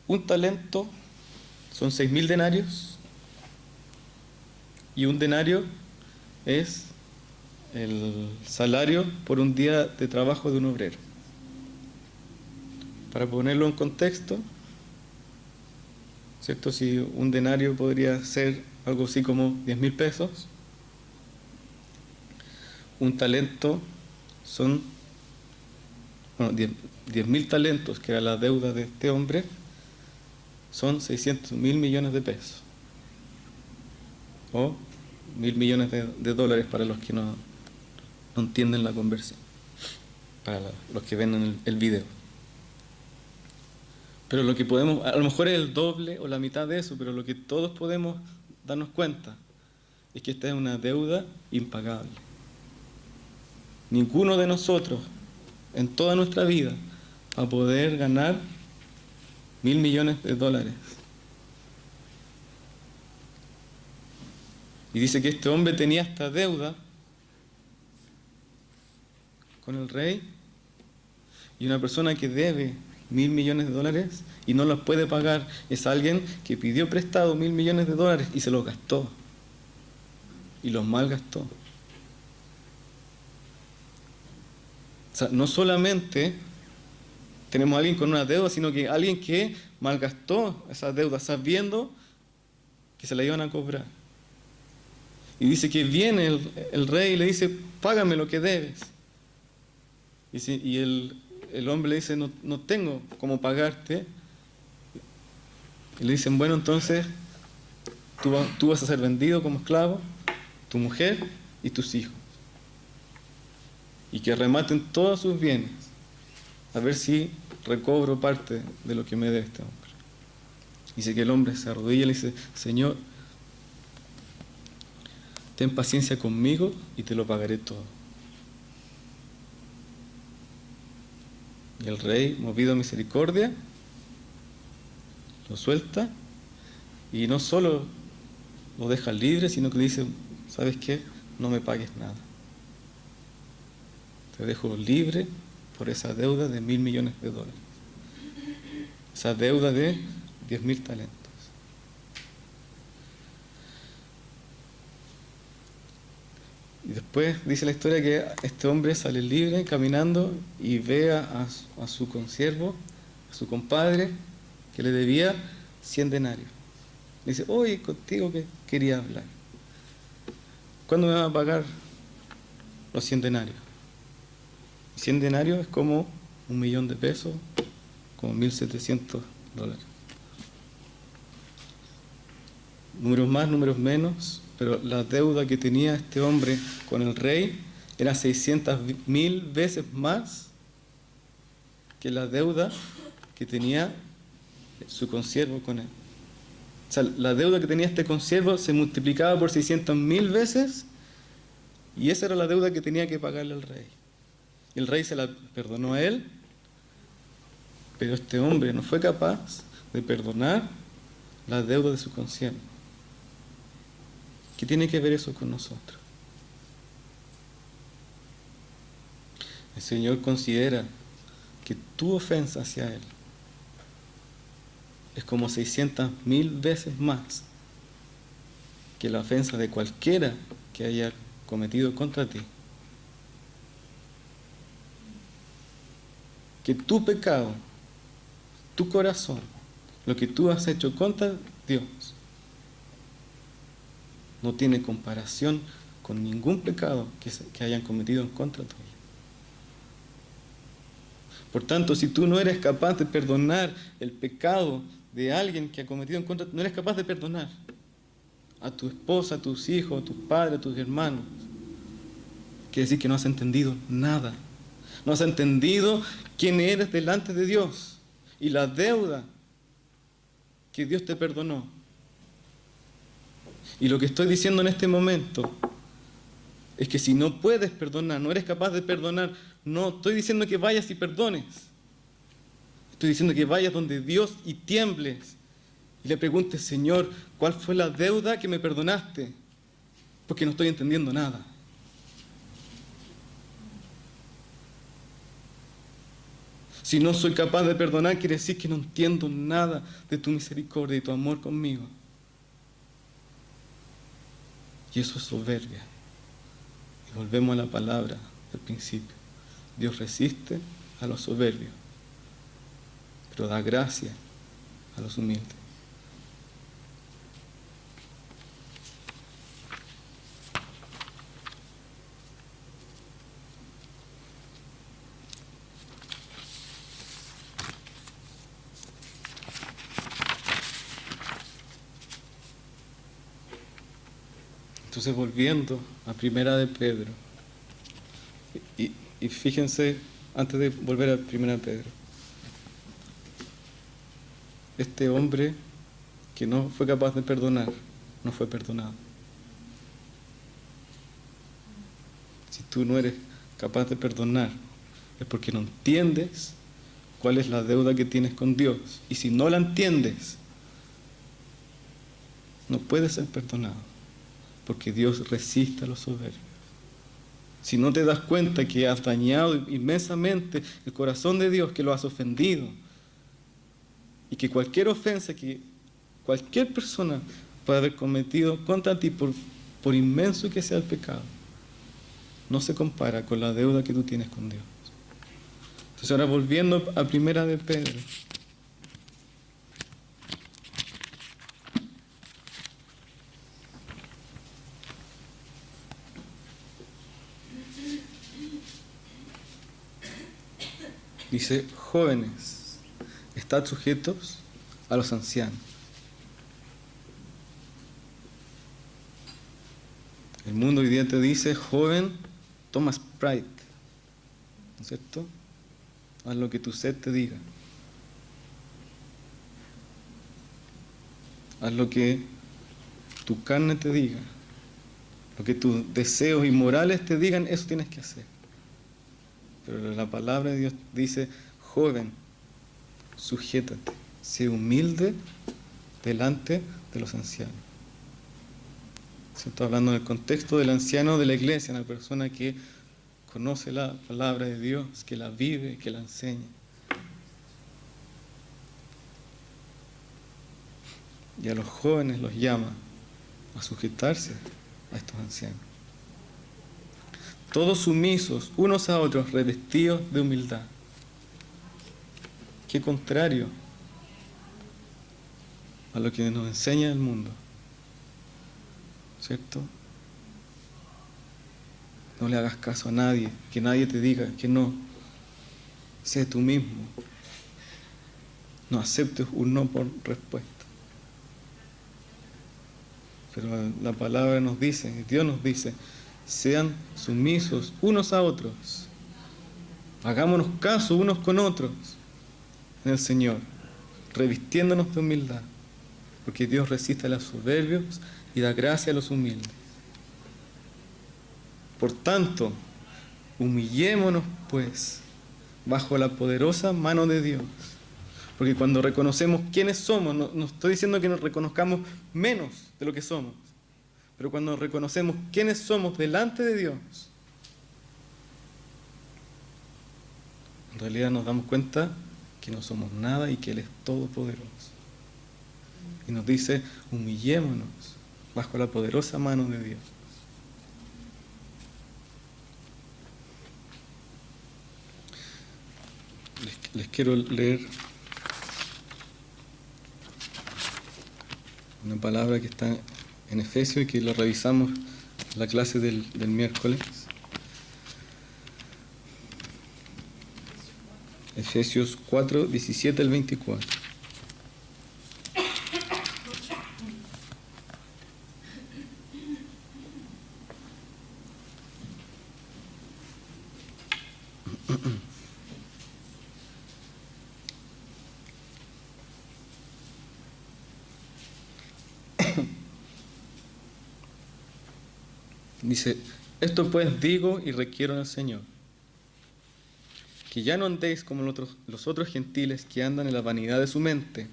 Speaker 1: Un talento son 6.000 denarios, y un denario es el salario por un día de trabajo de un obrero. Para ponerlo en contexto, ¿cierto? Si un denario podría ser algo así como 10.000 pesos, un talento son 10.000 talentos, que era la deuda de este hombre, son 600.000 millones de pesos, o 1.000 millones de dólares para los que no entienden la conversión, para los que ven en el video. Pero lo que podemos, a lo mejor es el doble o la mitad de eso, pero lo que todos podemos darnos cuenta es que esta es una deuda impagable. Ninguno de nosotros en toda nuestra vida va a poder ganar 1.000 millones de dólares. Y dice que este hombre tenía esta deuda con el rey, y una persona que debe 1.000 millones de dólares y no los puede pagar es alguien que pidió prestado 1.000 millones de dólares y se los gastó, y los malgastó. O sea, no solamente tenemos a alguien con una deuda, sino que alguien que malgastó esa deuda sabiendo que se la iban a cobrar. Y dice que viene el rey y le dice: págame lo que debes. Y el hombre le dice: no tengo cómo pagarte. Y le dicen: bueno, entonces tú vas a ser vendido como esclavo, tu mujer y tus hijos, y que rematen todos sus bienes, a ver si recobro parte de lo que me debe este hombre. Dice que el hombre se arrodilla y le dice: Señor, ten paciencia conmigo y te lo pagaré todo. Y el rey, movido a misericordia, lo suelta, y no solo lo deja libre, sino que le dice: ¿sabes qué? No me pagues nada. Te dejo libre por esa deuda de 1.000 millones de dólares. Esa deuda de 10.000 talentos. Y después dice la historia que este hombre sale libre caminando y ve a su consiervo, a su compadre, que le debía 100 denarios. Le dice: oye, contigo que quería hablar. ¿Cuándo me van a pagar los 100 denarios? 100 denarios es como 1.000.000 de pesos, como 1.700 dólares. Números más, números menos, pero la deuda que tenía este hombre con el rey era 600.000 veces más que la deuda que tenía su consiervo con él. O sea, la deuda que tenía este consiervo se multiplicaba por 600.000 veces y esa era la deuda que tenía que pagarle al rey. Y el rey se la perdonó a él, pero este hombre no fue capaz de perdonar la deuda de su consiervo. ¿Qué tiene que ver eso con nosotros? El Señor considera que tu ofensa hacia Él es como 600.000 veces más que la ofensa de cualquiera que haya cometido contra ti. Que tu pecado, tu corazón, lo que tú has hecho contra Dios, no tiene comparación con ningún pecado que hayan cometido en contra tuya. Por tanto, si tú no eres capaz de perdonar el pecado de alguien que ha cometido en contra, no eres capaz de perdonar a tu esposa, a tus hijos, a tus padres, a tus hermanos, quiere decir que no has entendido nada. No has entendido quién eres delante de Dios y la deuda que Dios te perdonó. Y lo que estoy diciendo en este momento es que si no puedes perdonar, no eres capaz de perdonar, no estoy diciendo que vayas y perdones. Estoy diciendo que vayas donde Dios y tiembles y le preguntes, Señor, ¿cuál fue la deuda que me perdonaste? Porque no estoy entendiendo nada. Si no soy capaz de perdonar, quiere decir que no entiendo nada de tu misericordia y tu amor conmigo. Y eso es soberbia. Y volvemos a la palabra del principio. Dios resiste a los soberbios, pero da gracia a los humildes. Entonces, volviendo a Primera de Pedro, y fíjense, antes de volver a Primera de Pedro, este hombre que no fue capaz de perdonar, no fue perdonado. Si tú no eres capaz de perdonar, es porque no entiendes cuál es la deuda que tienes con Dios. Y si no la entiendes, no puedes ser perdonado, porque Dios resiste a los soberbios. Si no te das cuenta que has dañado inmensamente el corazón de Dios, que lo has ofendido, y que cualquier ofensa que cualquier persona puede haber cometido contra ti, por inmenso que sea el pecado, no se compara con la deuda que tú tienes con Dios. Entonces ahora volviendo a Primera de Pedro. Dice, jóvenes, estad sujetos a los ancianos. El mundo hoy día te dice, joven, toma Sprite, ¿no es cierto? Haz lo que tu sed te diga. Haz lo que tu carne te diga. Lo que tus deseos inmorales te digan, eso tienes que hacer. Pero la palabra de Dios dice, joven, sujétate, sé humilde delante de los ancianos. Se está hablando en el contexto del anciano de la iglesia, una persona que conoce la palabra de Dios, que la vive, que la enseña. Y a los jóvenes los llama a sujetarse a estos ancianos. Todos sumisos, unos a otros, revestidos de humildad. Qué contrario a lo que nos enseña el mundo, ¿cierto? No le hagas caso a nadie, que nadie te diga que no. Sé tú mismo. No aceptes un no por respuesta. Pero la palabra nos dice, Dios nos dice, sean sumisos unos a otros. Hagámonos caso unos con otros en el Señor, revistiéndonos de humildad, porque Dios resiste a los soberbios y da gracia a los humildes. Por tanto, humillémonos pues bajo la poderosa mano de Dios. Porque cuando reconocemos quiénes somos, no estoy diciendo que nos reconozcamos menos de lo que somos, pero cuando reconocemos quiénes somos delante de Dios, en realidad nos damos cuenta que no somos nada y que Él es todopoderoso. Y nos dice, humillémonos bajo la poderosa mano de Dios. Les quiero leer una palabra que está en Efesios y que lo revisamos en la clase del miércoles. Efesios 4, 17 al 24. Dice, esto pues digo y requiero en el Señor, que ya no andéis como los otros gentiles que andan en la vanidad de su mente,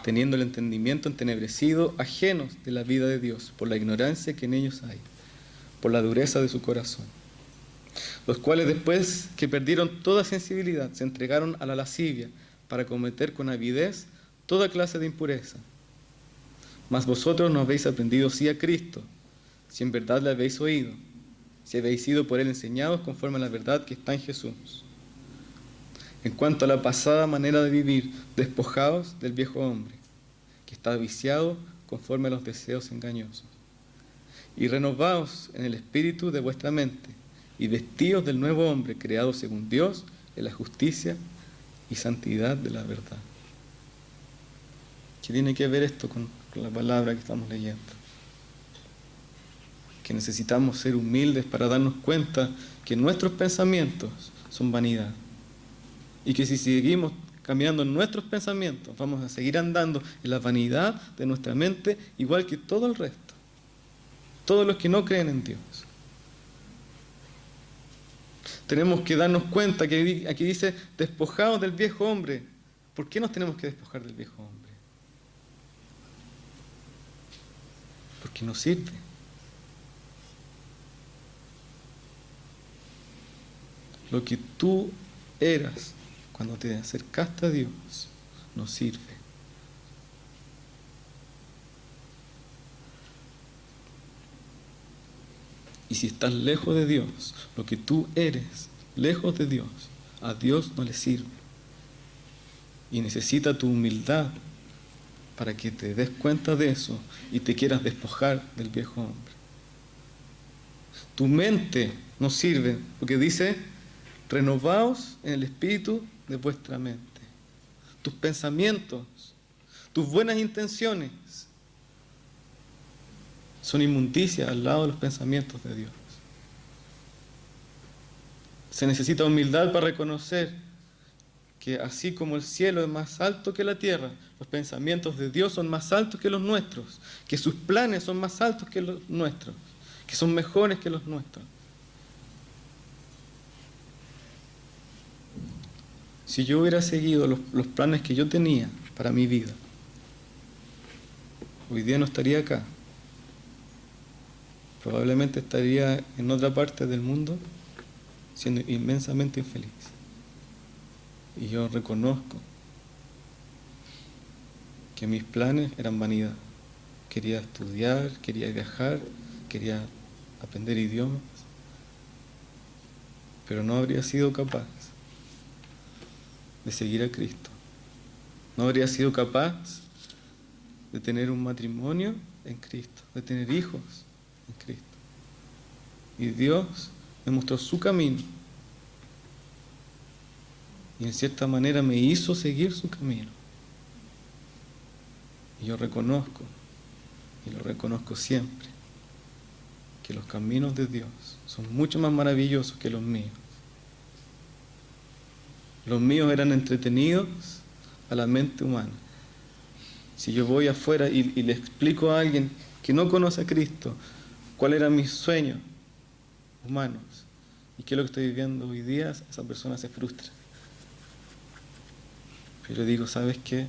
Speaker 1: teniendo el entendimiento entenebrecido, ajenos de la vida de Dios, por la ignorancia que en ellos hay, por la dureza de su corazón, los cuales después que perdieron toda sensibilidad, se entregaron a la lascivia, para cometer con avidez toda clase de impureza. Mas vosotros no habéis aprendido sí a Cristo, si en verdad le habéis oído, si habéis sido por él enseñados conforme a la verdad que está en Jesús. En cuanto a la pasada manera de vivir, despojaos del viejo hombre, que está viciado conforme a los deseos engañosos, y renovaos en el espíritu de vuestra mente, y vestíos del nuevo hombre, creado según Dios, en la justicia y santidad de la verdad. ¿Qué tiene que ver esto con la palabra que estamos leyendo? Que necesitamos ser humildes para darnos cuenta que nuestros pensamientos son vanidad. Y que si seguimos cambiando nuestros pensamientos, vamos a seguir andando en la vanidad de nuestra mente, igual que todo el resto. Todos los que no creen en Dios. Tenemos que darnos cuenta que aquí dice, despojados del viejo hombre. ¿Por qué nos tenemos que despojar del viejo hombre? Porque no sirve. Lo que tú eras cuando te acercaste a Dios no sirve. Y si estás lejos de Dios, lo que tú eres, lejos de Dios, a Dios no le sirve. Y necesita tu humildad para que te des cuenta de eso y te quieras despojar del viejo hombre. Tu mente no sirve, porque dice, renovaos en el espíritu de vuestra mente. Tus pensamientos, tus buenas intenciones son inmundicia al lado de los pensamientos de Dios. Se necesita humildad para reconocer que así como el cielo es más alto que la tierra, los pensamientos de Dios son más altos que los nuestros, que sus planes son más altos que los nuestros, que son mejores que los nuestros. Si yo hubiera seguido los planes que yo tenía para mi vida, hoy día no estaría acá. Probablemente estaría en otra parte del mundo siendo inmensamente infeliz. Y yo reconozco que mis planes eran vanidad. Quería estudiar, quería viajar, quería aprender idiomas, pero no habría sido capaz de seguir a Cristo. No habría sido capaz de tener un matrimonio en Cristo, de tener hijos en Cristo. Y Dios me mostró su camino. Y en cierta manera me hizo seguir su camino. Y yo reconozco, y lo reconozco siempre, que los caminos de Dios son mucho más maravillosos que los míos. Los míos eran entretenidos a la mente humana. Si yo voy afuera y le explico a alguien que no conoce a Cristo cuál era mis sueños humanos y qué es lo que estoy viviendo hoy día, esa persona se frustra. Pero digo, ¿sabes qué?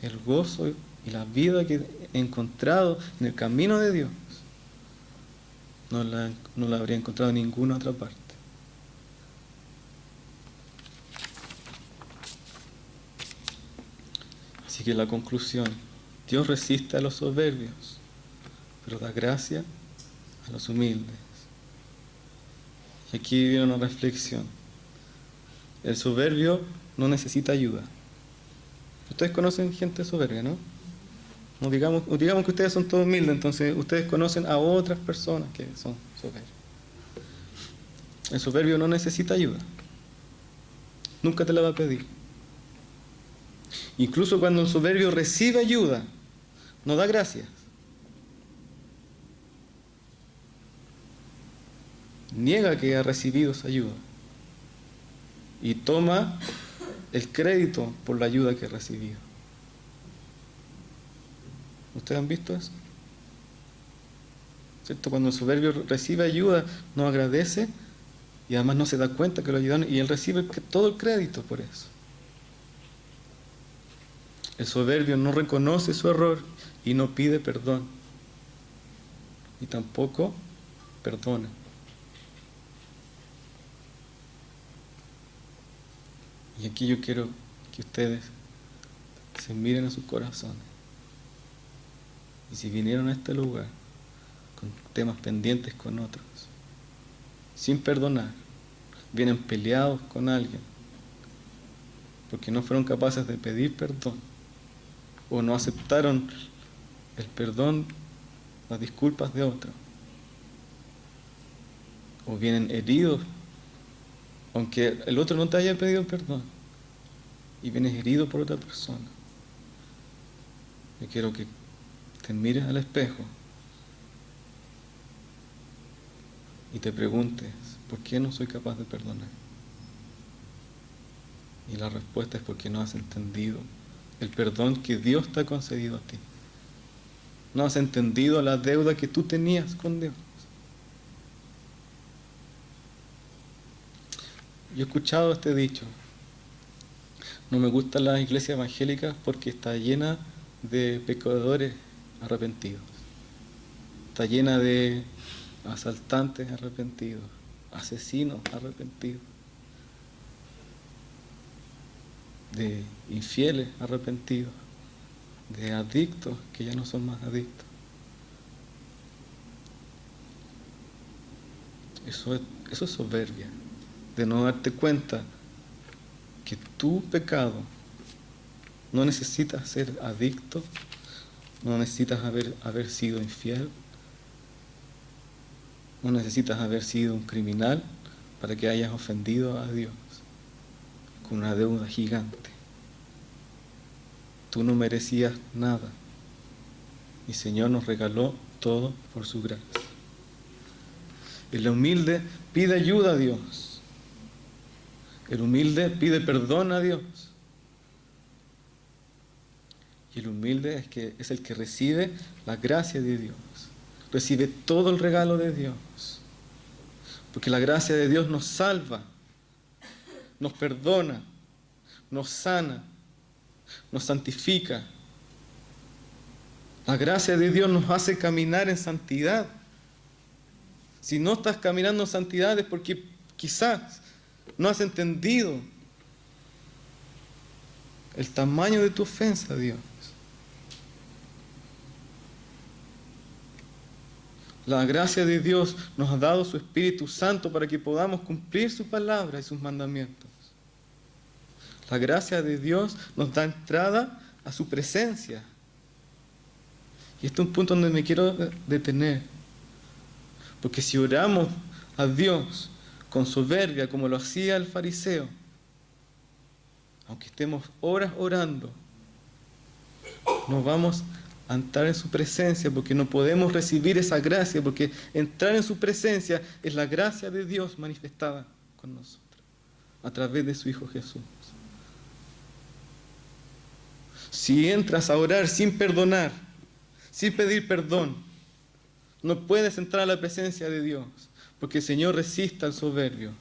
Speaker 1: El gozo y la vida que he encontrado en el camino de Dios no la habría encontrado en ninguna otra parte. Así que la conclusión, Dios resiste a los soberbios, pero da gracia a los humildes. Y aquí viene una reflexión. El soberbio no necesita ayuda. Ustedes conocen gente soberbia, ¿no? Digamos que ustedes son todos humildes, entonces ustedes conocen a otras personas que son soberbios. El soberbio no necesita ayuda. Nunca te la va a pedir. Incluso cuando el soberbio recibe ayuda, no da gracias. Niega que ha recibido esa ayuda y toma el crédito por la ayuda que ha recibido. ¿Ustedes han visto eso? ¿Cierto? Cuando el soberbio recibe ayuda, no agradece y además no se da cuenta que lo ayudaron y él recibe todo el crédito por eso. El soberbio no reconoce su error y no pide perdón. Y tampoco perdona. Y aquí yo quiero que ustedes se miren a sus corazones. Y si vinieron a este lugar con temas pendientes con otros, sin perdonar, vienen peleados con alguien, porque no fueron capaces de pedir perdón, o no aceptaron el perdón, las disculpas de otro, o vienen heridos, aunque el otro no te haya pedido perdón, y vienes herido por otra persona. Yo quiero que te mires al espejo y te preguntes, ¿por qué no soy capaz de perdonar? Y la respuesta es porque no has entendido el perdón que Dios te ha concedido a ti. No has entendido la deuda que tú tenías con Dios. Yo he escuchado este dicho. No me gustan las iglesias evangélicas porque está llena de pecadores arrepentidos. Está llena de asaltantes arrepentidos, asesinos arrepentidos, de infieles arrepentidos, de adictos que ya no son más adictos. Eso es soberbia, de no darte cuenta que tu pecado no necesitas ser adicto, no necesitas haber sido infiel, no necesitas haber sido un criminal para que hayas ofendido a Dios con una deuda gigante. Tú no merecías nada. Mi Señor nos regaló todo por su gracia. El humilde pide ayuda a Dios. El humilde pide perdón a Dios. Y el humilde es el que recibe la gracia de Dios. Recibe todo el regalo de Dios. Porque la gracia de Dios nos salva, nos perdona, nos sana, nos santifica. La gracia de Dios nos hace caminar en santidad. Si no estás caminando en santidad es porque quizás no has entendido el tamaño de tu ofensa a Dios. La gracia de Dios nos ha dado su Espíritu Santo para que podamos cumplir su palabra y sus mandamientos. La gracia de Dios nos da entrada a su presencia. Y este es un punto donde me quiero detener. Porque si oramos a Dios con soberbia, como lo hacía el fariseo, aunque estemos horas orando, no vamos a entrar en su presencia, porque no podemos recibir esa gracia, porque entrar en su presencia es la gracia de Dios manifestada con nosotros, a través de su Hijo Jesús. Si entras a orar sin perdonar, sin pedir perdón, no puedes entrar a la presencia de Dios, porque el Señor resiste al soberbio,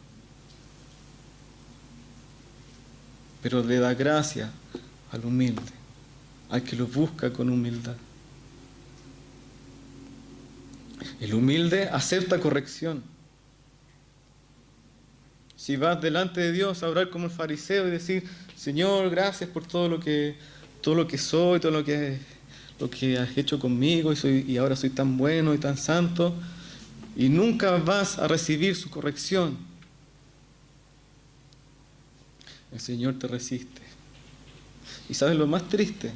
Speaker 1: pero le da gracia al humilde, al que lo busca con humildad. El humilde acepta corrección. Si vas delante de Dios a orar como el fariseo y decir, Señor, gracias por todo lo que soy, todo lo que has hecho conmigo y ahora soy tan bueno y tan santo, y nunca vas a recibir su corrección, el Señor te resiste. ¿Y sabes lo más triste?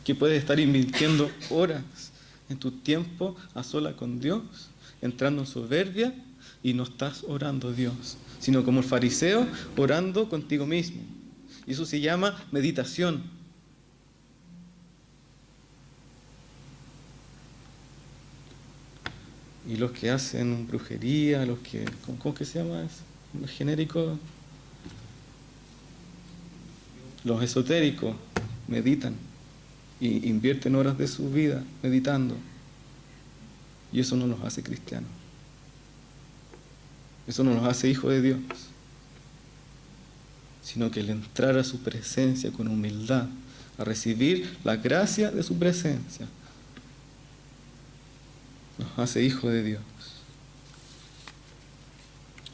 Speaker 1: Que puedes estar invirtiendo horas en tu tiempo a sola con Dios, entrando en soberbia, y no estás orando a Dios, sino como el fariseo, orando contigo mismo. Y eso se llama meditación. Y los que hacen brujería, ¿cómo que se llama eso? Los genéricos, los esotéricos, meditan y invierten horas de su vida meditando. Y eso no los hace cristianos. Eso no los hace hijos de Dios. Sino que el entrar a su presencia con humildad, a recibir la gracia de su presencia, nos hace hijos de Dios.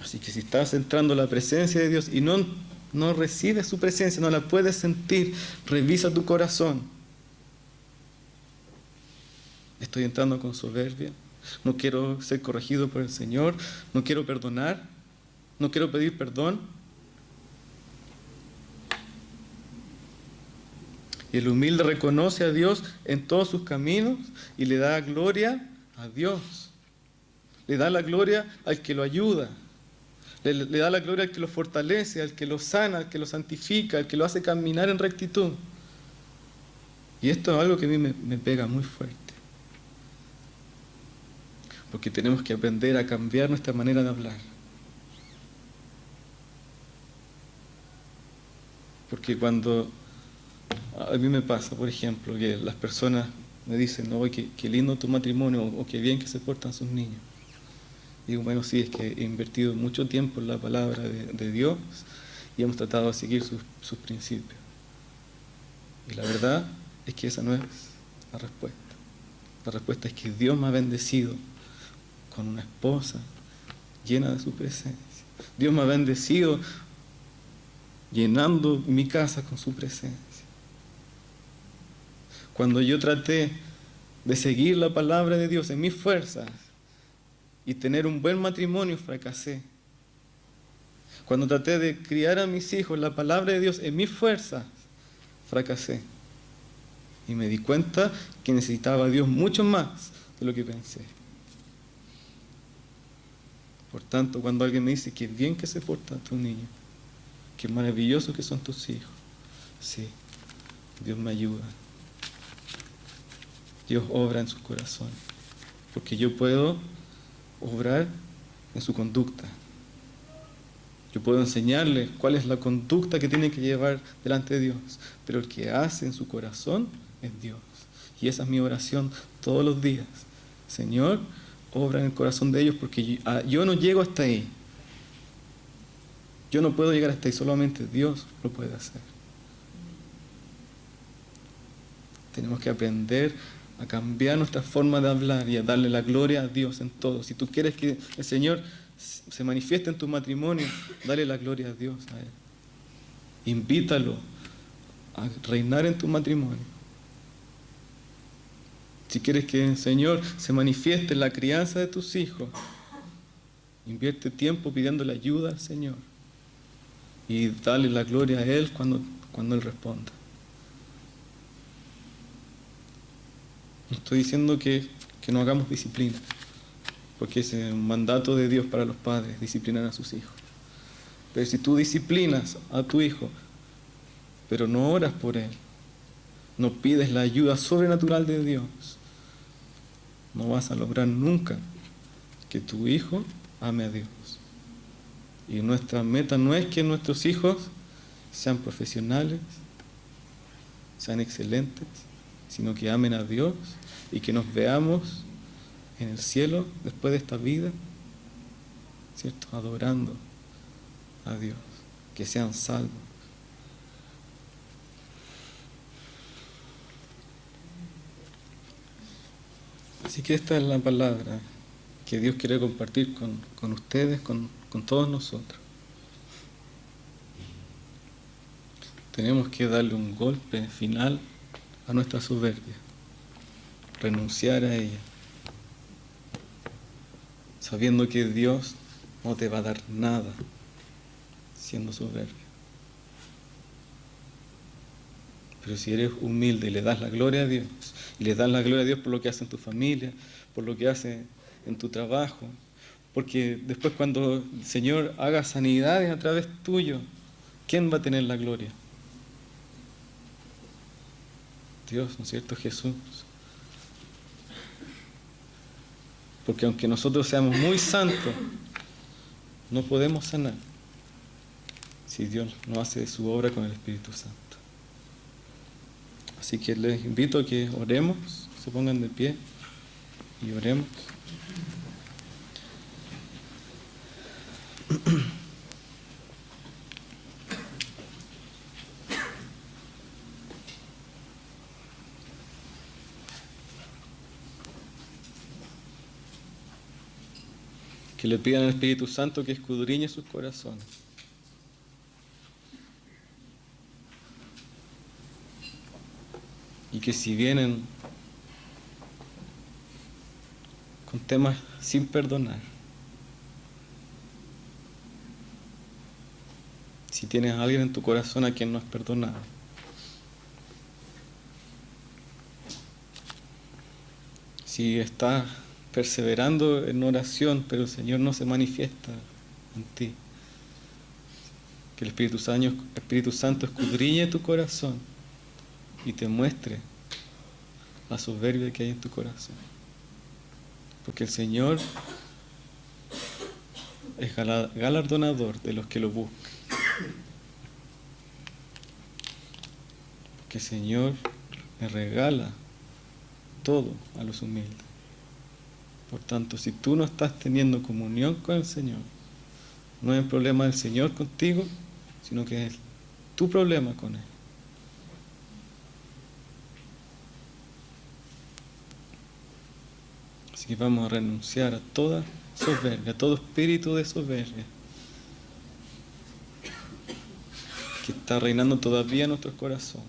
Speaker 1: Así que si estás entrando a la presencia de Dios y no recibes su presencia, no la puedes sentir, revisa tu corazón. Estoy entrando con soberbia, no quiero ser corregido por el Señor, no quiero perdonar, no quiero pedir perdón. Y el humilde reconoce a Dios en todos sus caminos y le da gloria a Dios. Le da la gloria al que lo ayuda. Le da la gloria al que lo fortalece, al que lo sana, al que lo santifica, al que lo hace caminar en rectitud. Y esto es algo que a mí me pega muy fuerte. Porque tenemos que aprender a cambiar nuestra manera de hablar. Porque cuando a mí me pasa, por ejemplo, que las personas me dicen, "Oh, qué lindo tu matrimonio", o "qué bien que se portan sus niños". Digo, bueno, sí, es que he invertido mucho tiempo en la palabra de Dios y hemos tratado de seguir sus principios. Y la verdad es que esa no es la respuesta. La respuesta es que Dios me ha bendecido con una esposa llena de su presencia. Dios me ha bendecido llenando mi casa con su presencia. Cuando yo traté de seguir la palabra de Dios en mis fuerzas y tener un buen matrimonio, fracasé. Cuando traté de criar a mis hijos la palabra de Dios en mis fuerzas, fracasé. Y me di cuenta que necesitaba a Dios mucho más de lo que pensé. Por tanto, cuando alguien me dice, "qué bien que se portan tus niños, qué maravilloso que son tus hijos", sí, Dios me ayuda. Dios obra en su corazón, porque yo puedo obrar en su conducta. Yo puedo enseñarle cuál es la conducta que tiene que llevar delante de Dios, pero el que hace en su corazón es Dios. Y esa es mi oración todos los días. Señor, obra en el corazón de ellos, porque yo no llego hasta ahí. Yo no puedo llegar hasta ahí, solamente Dios lo puede hacer. Tenemos que aprender a cambiar nuestra forma de hablar y a darle la gloria a Dios en todo. Si tú quieres que el Señor se manifieste en tu matrimonio, dale la gloria a Dios a Él. Invítalo a reinar en tu matrimonio. Si quieres que el Señor se manifieste en la crianza de tus hijos, invierte tiempo pidiéndole ayuda al Señor y dale la gloria a Él cuando Él responda. No estoy diciendo que no hagamos disciplina, porque es un mandato de Dios para los padres, disciplinar a sus hijos. Pero si tú disciplinas a tu hijo, pero no oras por él, no pides la ayuda sobrenatural de Dios, no vas a lograr nunca que tu hijo ame a Dios. Y nuestra meta no es que nuestros hijos sean profesionales, sean excelentes, sino que amen a Dios y que nos veamos en el cielo después de esta vida, ¿cierto? Adorando a Dios, que sean salvos. Así que esta es la palabra que Dios quiere compartir con ustedes, con todos nosotros. Tenemos que darle un golpe final a nuestra soberbia, renunciar a ella, sabiendo que Dios no te va a dar nada siendo soberbio. Pero si eres humilde y le das la gloria a Dios, y le das la gloria a Dios por lo que hace en tu familia, por lo que hace en tu trabajo, porque después cuando el Señor haga sanidades a través tuyo, ¿quién va a tener la gloria? Dios, ¿no es cierto? Jesús. Porque aunque nosotros seamos muy santos, no podemos sanar si Dios no hace su obra con el Espíritu Santo. Así que les invito a que oremos, se pongan de pie y oremos. Que le pidan al Espíritu Santo que escudriñe sus corazones. Y que si vienen con temas sin perdonar, si tienes a alguien en tu corazón a quien no has perdonado, si estás perseverando en oración, pero el Señor no se manifiesta en ti, que el Espíritu Santo escudriñe tu corazón y te muestre la soberbia que hay en tu corazón. Porque el Señor es galardonador de los que lo buscan. Porque el Señor le regala todo a los humildes. Por tanto, si tú no estás teniendo comunión con el Señor, no es el problema del Señor contigo, sino que es tu problema con Él. Así que vamos a renunciar a toda soberbia, a todo espíritu de soberbia que está reinando todavía en nuestro corazón.